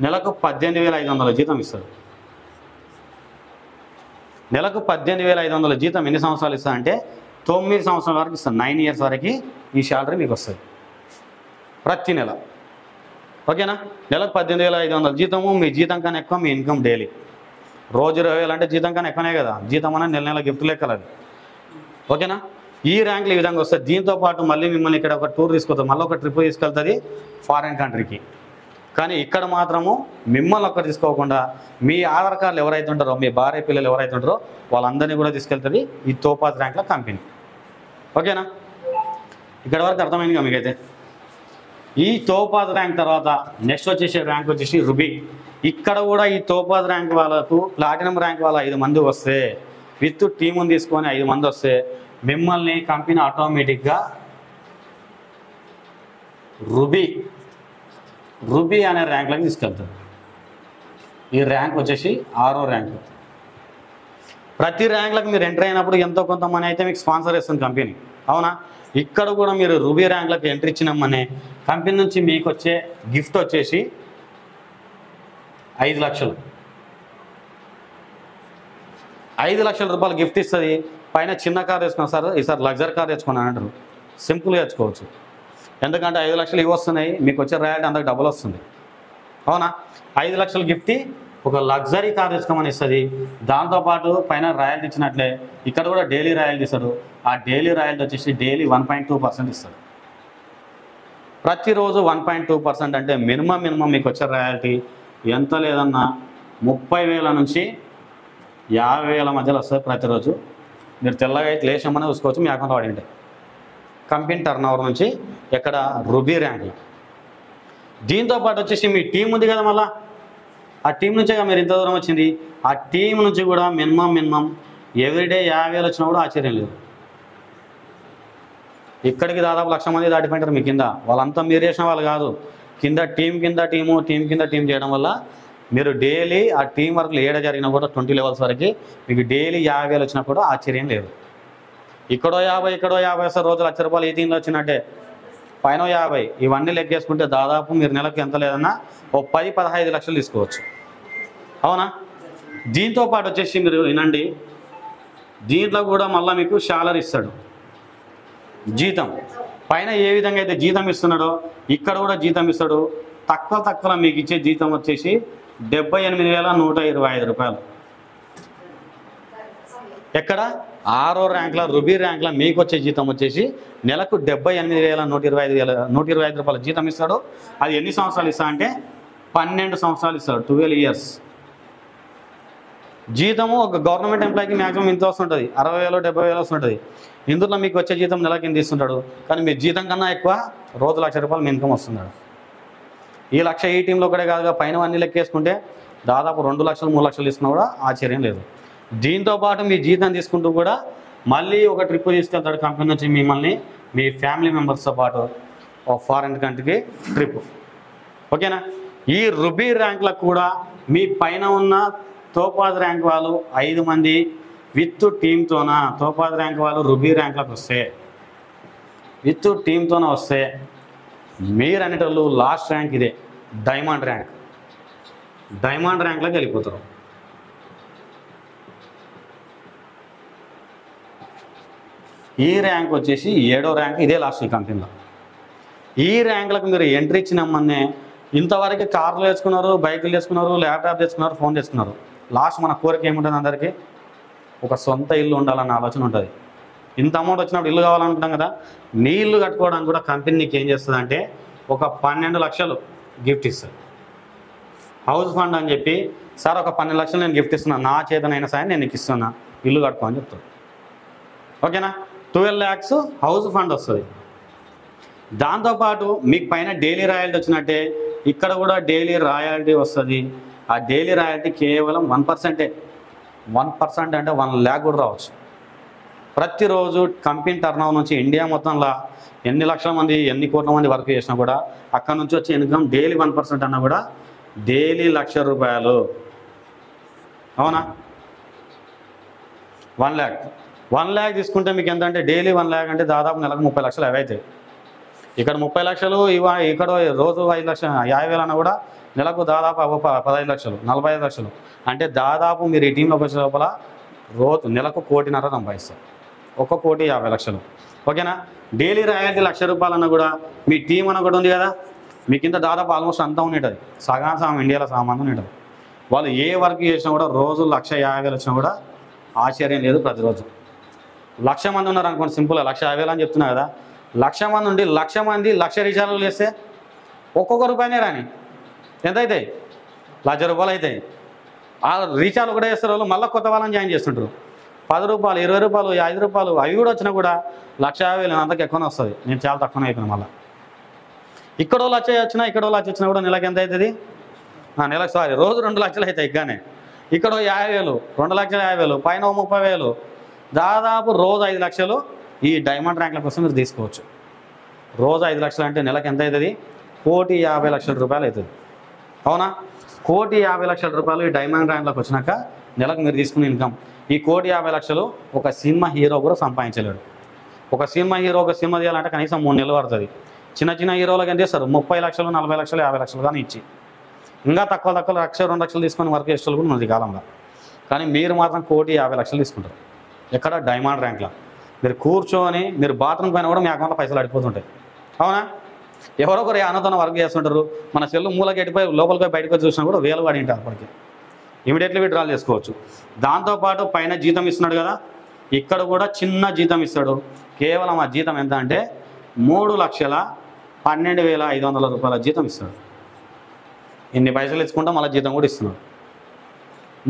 నెలకు 18,500 జీతం ఇస్తుంది. నెలకు 18,500 జీతం ఎన్ని సంవత్సరాలు ఇస్తా అంటే 9 సంవత్సరాల వరకు ఇస్తాను. 9 years వరకు ఈ శాలరీ మీకు వస్తుంది ప్రతి నెల, ఓకేనా? నెలకు 18,500 జీతము. మీ జీతం కన్నా ఎక్కువ మీ ఇన్కమ్ డైలీ. రోజు 20,000 అంటే జీతం కన్నా ఎక్కువనే కదా. జీతం అనేది నెల గిఫ్ట్ లెక్కలు అది, ఓకేనా? ఈ ర్యాంకులు ఈ విధంగా వస్తుంది. దీంతో పాటు మళ్ళీ మిమ్మల్ని ఇక్కడ ఒక టూర్ తీసుకెళ్తారు, మళ్ళీ ఒక ట్రిప్ తీసుకెళ్తుంది ఫారెన్ కంట్రీకి. కానీ ఇక్కడ మాత్రము మిమ్మల్ని ఒక్కరు తీసుకోకుండా మీ ఆధార్ కార్డులు ఎవరైతే ఉంటారో, మీ భార్య పిల్లలు ఎవరైతే ఉంటారో వాళ్ళందరినీ కూడా తీసుకెళ్తుంది ఈ తోపాజ్ ర్యాంక్ల కంపెనీ, ఓకేనా? ఇక్కడ వరకు అర్థమైందిగా మీకైతే. ఈ తోపాజ్ ర్యాంక్ తర్వాత నెక్స్ట్ వచ్చేసి ర్యాంక్ వచ్చేసి రుబీ. ఇక్కడ కూడా ఈ తోపాజ్ ర్యాంక్ వాళ్ళకు ప్లాటినం ర్యాంక్ వాళ్ళ 5 మంది వస్తే విత్ టీముని తీసుకొని 5 మంది వస్తే మిమ్మల్ని కంపెనీ ఆటోమేటిక్గా రుబీ అనే ర్యాంక్లోకి తీసుకెళ్తారు. ఈ ర్యాంక్ వచ్చేసి 6వ ర్యాంక్. ప్రతి ర్యాంక్లకు మీరు ఎంటర్ అయినప్పుడు ఎంతో కొంత మనీ అయితే మీకు స్పాన్సర్ ఇస్తుంది కంపెనీ, అవునా? ఇక్కడ కూడా మీరు రుబీ ర్యాంక్లకు ఎంట్రీ ఇచ్చినామనే కంపెనీ నుంచి మీకు వచ్చే గిఫ్ట్ వచ్చేసి 5 లక్షలు. 5 లక్షల రూపాయలు గిఫ్ట్ ఇస్తుంది, పైన చిన్న కార్ తెచ్చుకున్నా సార్ ఈసారి లగ్జరీ కార్ తెచ్చుకున్నాను అంటారు. సింపుల్గా తెచ్చుకోవచ్చు. ఎందుకంటే 5 లక్షలు ఇవి వస్తున్నాయి, మీకు వచ్చే రాయల్టీ అందరికి డబ్బులు వస్తుంది. అవునా? 5 లక్షలు గిఫ్ట్ ఒక లగ్జరీ కార్ తెచ్చుకోమని ఇస్తుంది. దాంతోపాటు పైన రాయల్టీ ఇచ్చినట్లే ఇక్కడ కూడా డైలీ రాయల్టీ ఇస్తాడు. ఆ డైలీ రాయల్టీ వచ్చేసి డైలీ 1.2% ఇస్తాడు. ప్రతిరోజు 1.2% అంటే మినిమం మీకు వచ్చే రాయల్టీ ఎంత లేదన్నా 30,000 నుంచి 50,000 మధ్యలో వస్తుంది ప్రతిరోజు. మీరు తెల్లగా అయితే లేచమని చూసుకోవచ్చు మీ అకౌంట్ వాడింటే. కంపెనీ టర్న్ ఓవర్ నుంచి ఎక్కడ రూబీ ర్యాంక్లో. దీంతోపాటు వచ్చేసి మీ టీం ఉంది కదా, మళ్ళీ ఆ టీం నుంచే మీరు ఇంత దూరం వచ్చింది. ఆ టీం నుంచి కూడా మినిమం ఎవ్రీడే 50,000 వచ్చినా కూడా ఆశ్చర్యం లేదు. ఇక్కడికి దాదాపు 1,00,000 మంది దాటిపోయింటారు మీ కింద. వాళ్ళంతా మీరు చేసిన వాళ్ళు కాదు, కింద టీం చేయడం వల్ల మీరు డైలీ ఆ టీం వర్క్లు ఏడ జరిగినా కూడా 20 లెవెల్స్ వరకు మీకు డైలీ 50,000 వచ్చినా కూడా ఆశ్చర్యం లేదు. ఇక్కడో 50 సార్ రోజు ₹1,00,000 ఈ టీంలో వచ్చినట్టే, పైన 50 ఇవన్నీ లెక్కేసుకుంటే దాదాపు మీరు నెలకు ఎంత లేదన్నా 10-15 లక్షలు తీసుకోవచ్చు. అవునా? దీంతో పాటు వచ్చేసి మీరు వినండి, దీంట్లో కూడా మళ్ళీ మీకు శాలరీ ఇస్తాడు, జీతం. పైన ఏ విధంగా అయితే జీతం ఇస్తున్నాడో ఇక్కడ కూడా జీతం ఇస్తాడు. తక్కువ మీకు ఇచ్చే జీతం వచ్చేసి ₹78,125. ఎక్కడ 6వ ర్యాంక్లో రూబీ ర్యాంక్లో మీకు వచ్చే జీతం వచ్చేసి నెలకు ₹78,125 జీతం ఇస్తాడు. అది ఎన్ని సంవత్సరాలు ఇస్తా అంటే 12 సంవత్సరాలు ఇస్తాడు, 12 ఇయర్స్ జీతము. ఒక గవర్నమెంట్ ఎంప్లాయీకి మ్యాక్సిమం ఇంత వస్తుంటుంది, 60,000 70,000 వస్తుంటుంది. ఇందులో మీకు వచ్చే జీతం నెలకి ఇంత ఇస్తుంటాడు. కానీ మీ జీతం కన్నా ఎక్కువ రోజు ₹1,00,000 మీ ఇన్కమ్ వస్తున్నాడు. ఈ 1,00,000 ఈ టీంలో కూడా కాదుగా, పైన అన్ని లెక్కేసుకుంటే దాదాపు 2 లక్షలు 3 లక్షలు తీసుకున్నా కూడా ఆశ్చర్యం లేదు. దీంతోపాటు మీ జీతం తీసుకుంటూ కూడా మళ్ళీ ఒక ట్రిప్ తీసుకెళ్తాడు కంపెనీ నుంచి మిమ్మల్ని మీ ఫ్యామిలీ మెంబర్స్తో పాటు ఒక ఫారెన్ కంట్రీకి ట్రిప్. ఓకేనా? ఈ రూబీ ర్యాంక్లకు కూడా మీ పైన ఉన్న తోపాజ్ ర్యాంక్ వాళ్ళు 5 మంది విత్ టీమ్తోన, తోపాజ్ ర్యాంక్ వాళ్ళు రూబీ ర్యాంక్లకు వస్తే విత్ టీమ్తోనే వస్తే మీరు అనేటోళ్ళు లాస్ట్ ర్యాంక్ ఇదే డైమండ్ ర్యాంక్లోకి వెళ్ళిపోతారు. ఈ ర్యాంక్ వచ్చేసి 7వ ర్యాంక్, ఇదే లాస్ట్ ఈ కంపెనీలో. ఈ ర్యాంకులకు మీరు ఎంట్రీ ఇచ్చినమ్మనే ఇంతవరకు కార్లు తెచ్చుకున్నారు, బైకులు తెచ్చుకున్నారు, ల్యాప్టాప్ తెచ్చుకున్నారు, ఫోన్ తెచ్చుకున్నారు. లాస్ట్ మన కోరిక ఏముంటుంది, అందరికీ ఒక సొంత ఇల్లు ఉండాలన్న ఆలోచన ఉంటుంది. ఇంత అమౌంట్ వచ్చినప్పుడు ఇల్లు కావాలనుకుంటాం కదా, నీ ఇల్లు కట్టుకోవడానికి కూడా కంపెనీ నీకు ఏం చేస్తుంది అంటే ఒక 12 లక్షలు గిఫ్ట్ ఇస్తుంది. హౌస్ ఫండ్ అని చెప్పి, సార్ ఒక 12 లక్షలు నేను గిఫ్ట్ ఇస్తున్నాను, నా చేతనైనా సరే నేను నీకు ఇస్తున్నా, ఇల్లు కట్టుకో అని చెప్తాను. ఓకేనా? 12 lakhs హౌస్ ఫండ్ వస్తుంది. దాంతోపాటు మీకు పైన డైలీ రాయల్టీ వచ్చినట్టే ఇక్కడ కూడా డైలీ రాయల్టీ వస్తుంది. ఆ డైలీ రాయల్టీ కేవలం 1%. 1% అంటే 1 lakh కూడా రావచ్చు. ప్రతిరోజు కంపెనీ టర్నోవర్ నుంచి ఇండియా మొత్తంలో ఎన్ని లక్షల మంది ఎన్ని కోట్ల మంది వర్క్ చేసినా కూడా అక్కడ నుంచి వచ్చే ఇన్కమ్ డైలీ 1% అన్నా కూడా డైలీ ₹1,00,000. అవునా? 1 lakh. 1 lakh తీసుకుంటే మీకు ఎంత అంటే డైలీ 1 lakh అంటే దాదాపు నెలకు 30 లక్షలు అవి అవుతాయి. ఇక్కడ 30 లక్షలు, ఇక్కడ రోజు 5 లక్షలు 50,000 అన్నా కూడా నెలకు దాదాపు 15 లక్షలు 45 లక్షలు అంటే దాదాపు మీరు ఈ టీంలోకి వచ్చే లోపల రోజు నెలకు 1,50,00,000 సంపాదిస్తారు. 1,50,00,000. ఓకేనా? డైలీ రాయల్టీ ₹1,00,000 అన్న కూడా మీ టీం అన్న కూడా ఉంది కదా, మీ కింద దాదాపు ఆల్మోస్ట్ అంతా ఉండేది. సగం ఇండియాలో సామాన్లు ఉండేది. వాళ్ళు ఏ వర్క్ చేసినా కూడా రోజు 1,50,000 వచ్చినా కూడా ఆశ్చర్యం లేదు. ప్రతిరోజు 1,00,000 మంది ఉన్నారు అనుకోండి, సింపుల్గా 1,50,000 అని చెప్తున్నా కదా, 1,00,000 మంది ఉండి 1,00,000 మంది 1,00,000 రీఛార్జ్లు చేస్తే ఒక్కొక్క రూపాయనే రాని ఎంత అవుతాయి? ₹1,00,000 అవుతాయి. ఆ రీఛార్జ్ కూడా చేస్తారు వాళ్ళు, మళ్ళీ కొత్త వాళ్ళని జాయిన్ చేస్తుంటారు. ₹10, ₹20, ₹5 అవి కూడా వచ్చినా కూడా 1,50,000 అంతకు ఎక్కువనే వస్తుంది. నేను చాలా తక్కువనే అయిపోయినా. మళ్ళీ ఇక్కడ ₹1,00,000 వచ్చినా ఇక్కడ ₹1,00,000 వచ్చినా కూడా నెలకు ఎంత అవుతుంది? నెలకు రోజు 2 లక్షలు అవుతాయి. ఇగ్గానే ఇక్కడ 50,000, 2,50,000 పైన 30,000 దాదాపు రోజు 5 లక్షలు ఈ డైమండ్ ర్యాంక్ల కోసం మీరు తీసుకోవచ్చు. రోజు 5 లక్షలు అంటే నెలకు ఎంత అవుతుంది? ₹1,50,00,000 అవుతుంది. అవునా? ₹1,50,00,000 ఈ డైమండ్ ర్యాంక్లోకి వచ్చినాక నెలకు మీరు తీసుకునే ఇన్కమ్. ఈ ₹1,50,00,000 ఒక సినిమా హీరో కూడా సంపాదించలేడు. ఒక సినిమా హీరో ఒక సినిమా తీయాలంటే కనీసం 3 నెలలు పడుతుంది. చిన్న హీరోలకు ఎంత చేస్తారు? 30 లక్షలు 40 లక్షలు 50 లక్షలు కానీ ఇచ్చి ఇంకా తక్కువ ₹1,00,000 2 లక్షలు తీసుకొని వర్క్ చేసేవాళ్ళు కూడా ఉన్నది కాలంలో. కానీ మీరు మాత్రం 1,50,00,000 తీసుకుంటారు. ఎక్కడ? డైమండ్ ర్యాంక్లో. మీరు కూర్చొని మీరు బాత్రూమ్ పైన కూడా మీ అకౌంట్లో పైసలు అడిపోతుంటాయి. అవునా? ఎవరొకరు అన్నతోనే వర్క్ చేస్తుంటారు. మన సెల్లు మూలకి ఎట్టిపోయి లోపలికి బయటకు వచ్చి చూసినా కూడా వేలు పడి ఉంటారు. అప్పటికి ఇమీడియట్లీ విత్డ్రాల్ చేసుకోవచ్చు. దాంతోపాటు పైన జీతం ఇస్తున్నాడు కదా, ఇక్కడ కూడా చిన్న జీతం ఇస్తాడు. కేవలం ఆ జీతం ఎంత అంటే 3,12,500 రూపాయల జీతం ఇస్తాడు. ఇన్ని పైసలు ఇచ్చుకుంటా మళ్ళీ జీతం కూడా ఇస్తున్నాడు.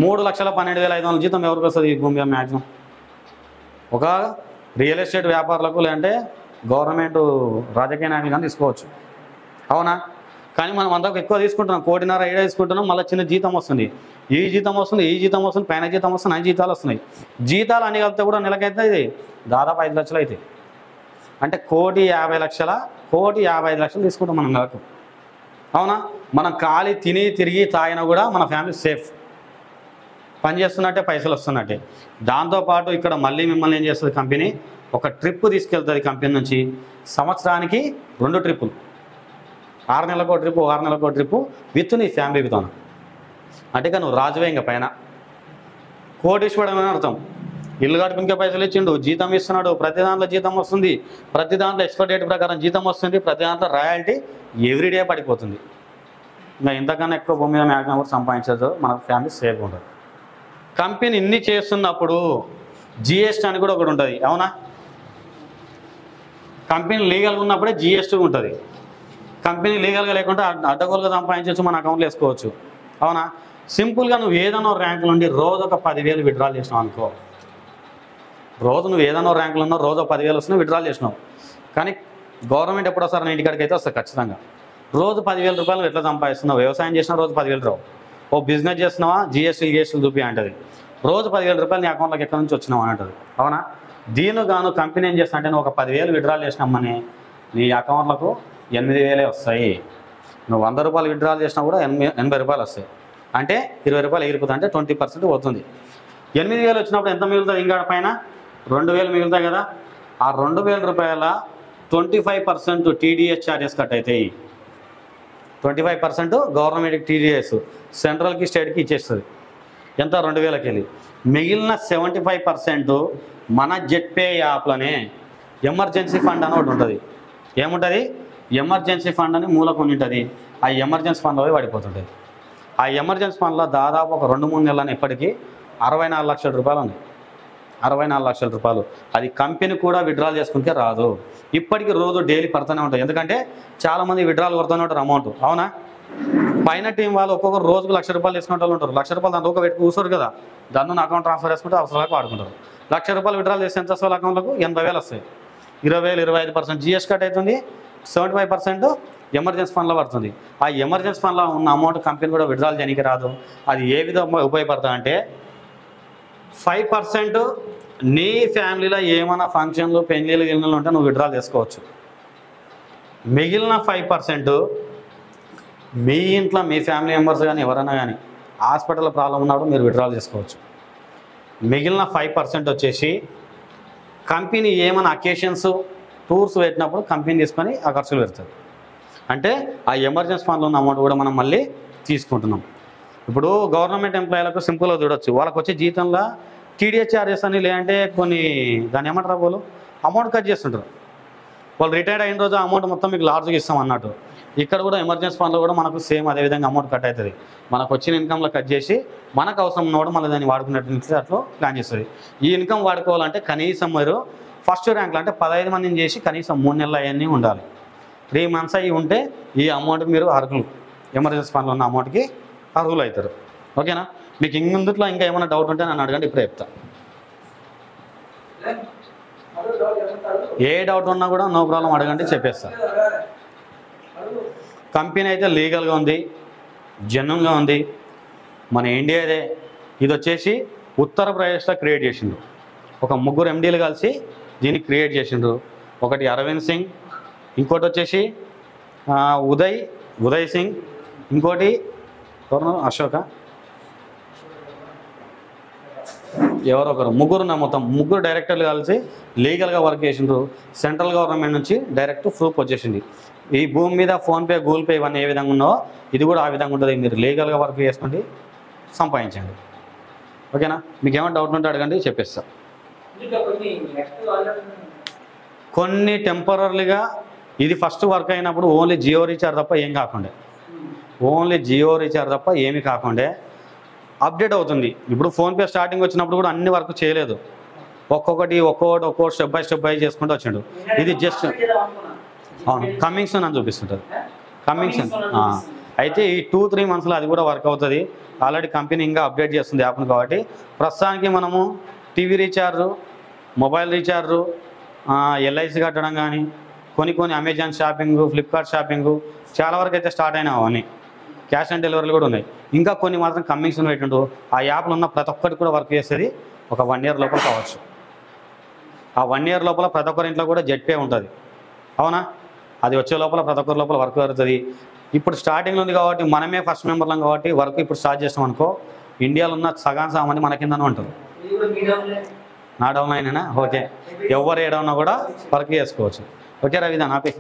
3,12,500 జీతం ఎవరికి వస్తుంది ఈ భూమి మీద? మ్యాక్సిమం ఒక రియల్ ఎస్టేట్ వ్యాపారులకు, లేదంటే గవర్నమెంట్ రాజకీయ నాయకులు కానీ తీసుకోవచ్చు. అవునా? కానీ మనం అంతకు ఎక్కువ తీసుకుంటున్నాం, 1,50,00,000 ఏడా తీసుకుంటున్నాం. మళ్ళీ చిన్న జీతం వస్తుంది, ఈ జీతం వస్తుంది, ఈ జీతం వస్తుంది, పైన జీతం వస్తుంది, 9 జీతాలు వస్తున్నాయి. జీతాలు అన్ని కలిపితే కూడా నెలకైతే ఇది దాదాపు 5 లక్షలు అవుతాయి. అంటే 1,50,00,000 1,55,00,000 తీసుకుంటాం మనం నెలకు. అవునా? మనం ఖాళీ తిని తిరిగి తాగినా కూడా మన ఫ్యామిలీ సేఫ్. పని చేస్తున్నట్టే పైసలు వస్తున్నట్టే. దాంతోపాటు ఇక్కడ మళ్ళీ మిమ్మల్ని ఏం చేస్తుంది కంపెనీ? ఒక ట్రిప్ తీసుకెళ్తుంది కంపెనీ నుంచి. సంవత్సరానికి 2 ట్రిప్పులు, 6 నెలలకు ట్రిప్పు, 6 నెలలకు ట్రిప్పు విత్ నీ ఫ్యామిలీ విత్. అంటే ఇక నువ్వు రాజువే ఇంకా పైన. కోటీశ్వరుడు అని అర్థం. ఇల్లు కట్టుకునికే పైసలు ఇచ్చిండు, జీతం ఇస్తున్నాడు, ప్రతి దాంట్లో జీతం వస్తుంది, ప్రతి దాంట్లో ఎక్స్పైర్ డేట్ ప్రకారం జీతం వస్తుంది, ప్రతి దాంట్లో రాయల్టీ ఎవ్రీడే పడిపోతుంది. ఇంకా ఇంతకన్నా ఎక్కువ భూమి మీద మ్యాక్సిమం కూడా సంపాదించదు, మన ఫ్యామిలీ సేఫ్గా ఉంటుంది. కంపెనీ ఇన్ని చేస్తున్నప్పుడు జిఎస్టీ అని కూడా ఒకటి ఉంటుంది. అవునా? కంపెనీ లీగల్గా ఉన్నప్పుడే జిఎస్టీ ఉంటుంది. కంపెనీ లీగల్గా లేకుంటే అడ్డగోలుగా సంపాదించవచ్చు, మన అకౌంట్లో వేసుకోవచ్చు. అవునా? సింపుల్గా నువ్వు ఏదైనా ర్యాంకు నుండి రోజు ఒక 10,000 విత్డ్రాల్ చేసినావు అనుకో. రోజు నువ్వు ఏదైనా ర్యాంకులు ఉన్నావు, రోజు 10,000 వస్తున్నావు, విత్డ్రాల్ చేసినావు. కానీ గవర్నమెంట్ ఎప్పుడు వస్తారు? నీ ఇంటికాడికి అయితే వస్తుంది ఖచ్చితంగా. రోజు 10,000 రూపాయలు ఎట్లా సంపాదిస్తున్నావు? వ్యవసాయం చేసినా రోజు 10,000 రావు. ఓ బిజినెస్ చేస్తున్నావా, జిఎస్టీలు చూపి అంటది. రోజు 10,000 రూపాయలు నీ అకౌంట్లోకి ఎక్కడి నుంచి వచ్చినావు అని అంటది. అవునా? దీని గాను కంపెనీ ఏం చేస్తా అంటే నువ్వు ఒక 10,000 విత్డ్రాల్ చేసినామని నీ అకౌంట్లకు 8,000 వస్తాయి. నువ్వు 100 రూపాయలు విత్డ్రాల్ చేసినా కూడా 80 రూపాయలు వస్తాయి. అంటే 20 రూపాయలు ఎగిరిపోతుంది, అంటే 20% పోతుంది. 8,000 వచ్చినప్పుడు ఎంత మిగులుతుంది? ఇంకా పైన 2,000 మిగులుతాయి కదా. ఆ 2,000 రూపాయల 25% టీడీఎస్ ఛార్జెస్ కట్ అవుతాయి. 25% గవర్నమెంట్కి టీడీఎస్, సెంట్రల్కి స్టేట్కి ఇచ్చేస్తుంది. ఎంత? 2,000కి వెళ్ళి. మిగిలిన 75% మన జెట్పే యాప్లోనే ఎమర్జెన్సీ ఫండ్ అని ఒకటి ఉంటుంది. ఏముంటుంది? ఎమర్జెన్సీ ఫండ్ అని మూలకొని ఉంటుంది. ఆ ఎమర్జెన్సీ ఫండ్లో పడిపోతుంటుంది. ఆ ఎమర్జెన్సీ ఫండ్లో దాదాపు ఒక 2-3 నెలలని ఇప్పటికీ 64 లక్షల రూపాయలు ఉన్నాయి. 64 లక్షల రూపాయలు. అది కంపెనీ కూడా విత్డ్రాల్ చేసుకుంటే రాదు. ఇప్పటికీ రోజు డైలీ పడుతూనే ఉంటాయి. ఎందుకంటే చాలామంది విత్డ్రాల్ కొడుతూనే ఉంటారు అమౌంట్. అవునా? పైన టీం వాళ్ళు ఒక్కొక్కరు రోజుకు 1,00,000 రూపాయలు తీసుకుంటూ ఉంటారు. 1,00,000 రూపాయలు దాంట్లో ఒక పెట్టి కూర్చోరు కదా, దాన్ని అకౌంట్ ట్రాన్స్ఫర్ చేసుకుంటే అవసరాలకు వాడుకుంటారు. 1,00,000 రూపాయలు విత్డ్రాల్ చేస్తే ఎంత వస్తుంది అకౌంట్లకు? 80,000 వస్తాయి. 20,000 25% జిఎస్ కట్ అవుతుంది, 75% ఎమర్జెన్సీ ఫండ్లో పడుతుంది. ఆ ఎమర్జెన్సీ ఫండ్లో ఉన్న అమౌంట్ కంపెనీ కూడా విత్డ్రాల్ చేయడానికి రాదు. అది ఏ విధంగా ఉపయోగపడుతుంది అంటే 5% నీ ఫ్యామిలీలో ఏమైనా ఫంక్షన్లు, పెళ్ళిళ్ళు గిళ్ళలు ఉంటే నువ్వు విత్డ్రాల్ చేసుకోవచ్చు. మిగిలిన 5% మీ ఇంట్లో మీ ఫ్యామిలీ మెంబర్స్ కానీ ఎవరైనా కానీ హాస్పిటల్లో ప్రాబ్లం ఉన్నప్పుడు మీరు విత్డ్రాల్ చేసుకోవచ్చు. మిగిలిన 5% వచ్చేసి కంపెనీ ఏమైనా అకేషన్స్, టూర్స్ పెట్టినప్పుడు కంపెనీ తీసుకొని ఆ ఖర్చులు పెడుతుంది. అంటే ఆ ఎమర్జెన్సీ ఫండ్లో ఉన్న అమౌంట్ కూడా మనం మళ్ళీ తీసుకుంటున్నాం. ఇప్పుడు గవర్నమెంట్ ఎంప్లాయీలకు సింపుల్గా చూడొచ్చు, వాళ్ళకి వచ్చే జీతంలో టీడీఎస్ ఛార్జెస్ అని, లేదంటే కొన్ని దాన్ని ఏమంటారు వాళ్ళు అమౌంట్ కట్ చేస్తుంటారు. వాళ్ళు రిటైర్డ్ అయిన రోజు అమౌంట్ మొత్తం మీకు లార్జ్గా ఇస్తాం అన్నట్టు. ఇక్కడ కూడా ఎమర్జెన్సీ ఫండ్లో కూడా మనకు సేమ్ అదేవిధంగా అమౌంట్ కట్ అవుతుంది. మనకు వచ్చిన ఇన్కంలో కట్ చేసి మనకు అవసరం ఉన్నవాడు మళ్ళీ దాన్ని వాడుకున్నట్టు అట్లా ప్లాన్ చేస్తుంది. ఈ ఇన్కమ్ వాడుకోవాలంటే కనీసం మీరు ఫస్ట్ ర్యాంక్లో అంటే 15 మందిని చేసి కనీసం 3 నెలలు అవన్నీ ఉండాలి. 3 మంత్స్ అవి ఉంటే ఈ అమౌంట్కి మీరు అర్హులు, ఎమర్జెన్సీ ఫండ్లో ఉన్న అమౌంట్కి అర్హులు అవుతారు. ఓకేనా? మీకు ఇందులో ఇంకా ఏమైనా డౌట్ ఉంటే నన్ను అడగండి, ఇప్పుడే చెప్తా. ఏ డౌట్ ఉన్నా కూడా నో ప్రాబ్లం అడగండి, చెప్పేస్తా. కంపెనీ అయితే లీగల్గా ఉంది, జెన్యూన్గా ఉంది, మన ఇండియాదే. ఇది వచ్చేసి ఉత్తరప్రదేశ్లో క్రియేట్ చేసిండ్రు. ఒక 3 MDలు కలిసి దీన్ని క్రియేట్ చేసిండ్రు. ఒకటి అరవింద్ సింగ్, ఇంకోటి వచ్చేసి ఉదయ్ సింగ్, ఇంకోటి అశోక, ఎవరో ఒకరు, ముగ్గురు మొత్తం 3 డైరెక్టర్లు కలిసి లీగల్గా వర్క్ చేసిండ్రు. సెంట్రల్ గవర్నమెంట్ నుంచి డైరెక్ట్ ప్రూఫ్ వచ్చేసింది. ఈ భూమి మీద ఫోన్పే, గూగుల్ పే ఇవన్నీ ఏ విధంగా ఉన్నావో ఇది కూడా ఆ విధంగా ఉంటుంది. మీరు లీగల్గా వర్క్ చేసుకోండి, సంపాదించండి. ఓకేనా? మీకు ఏమైనా డౌట్ ఉంటే అడగండి, చెప్పేస్తా. కొన్ని టెంపరీగా ఇది ఫస్ట్ వర్క్ అయినప్పుడు ఓన్లీ జియో రీఛార్జ్ తప్ప ఏం కాకుండా, ఓన్లీ జియో రీఛార్జ్ తప్ప ఏమి కాకుండా అప్డేట్ అవుతుంది. ఇప్పుడు ఫోన్పే స్టార్టింగ్ వచ్చినప్పుడు కూడా అన్ని వర్క్ చేయలేదు, ఒక్కొక్కటి స్టెప్ బై చేసుకుంటూ వచ్చిండు. ఇది జస్ట్ అవును కమింగ్ సూన్ అని చూపిస్తుంటుంది, కమింగ్ సూన్. అయితే ఈ 2-3 మంత్స్లో అది కూడా వర్క్ అవుతుంది. ఆల్రెడీ కంపెనీ ఇంకా అప్డేట్ చేస్తుంది యాప్ను. కాబట్టి ప్రస్తుతానికి మనము TV recharge, mobile recharge, LIC కట్టడం కానీ, కొన్ని అమెజాన్ షాపింగ్, ఫ్లిప్కార్ట్ షాపింగ్ చాలా వరకు అయితే స్టార్ట్ అయినాయి. అవన్నీ క్యాష్ ఆన్ డెలివరీలు కూడా ఉన్నాయి. ఇంకా కొన్ని మాత్రం కమింగ్ సూన్ పెట్టిండు. ఆ యాప్లో ఉన్న ప్రతి ఒక్కటి కూడా వర్క్ చేసేది ఒక 1 year లోపల కావచ్చు. ఆ 1 year లోపల ప్రతి ఒక్కరి ఇంట్లో కూడా జెట్ పే ఉంటుంది. అవునా? అది వచ్చే లోపల ప్రతి ఒక్కరి లోపల వర్క్ జరుగుతుంది. ఇప్పుడు స్టార్టింగ్లో ఉంది కాబట్టి మనమే ఫస్ట్ మెంబర్లం కాబట్టి వర్క్ ఇప్పుడు స్టార్ట్ చేస్తాం అనుకో, ఇండియాలో ఉన్న సగం సామాన్య మన కిందనే ఉంటారు. నా డౌన్ అయినా ఓకే, ఎవరు ఏడవున్నా కూడా వర్క్ చేసుకోవచ్చు. ఓకే రవిదాన్ ఆపే.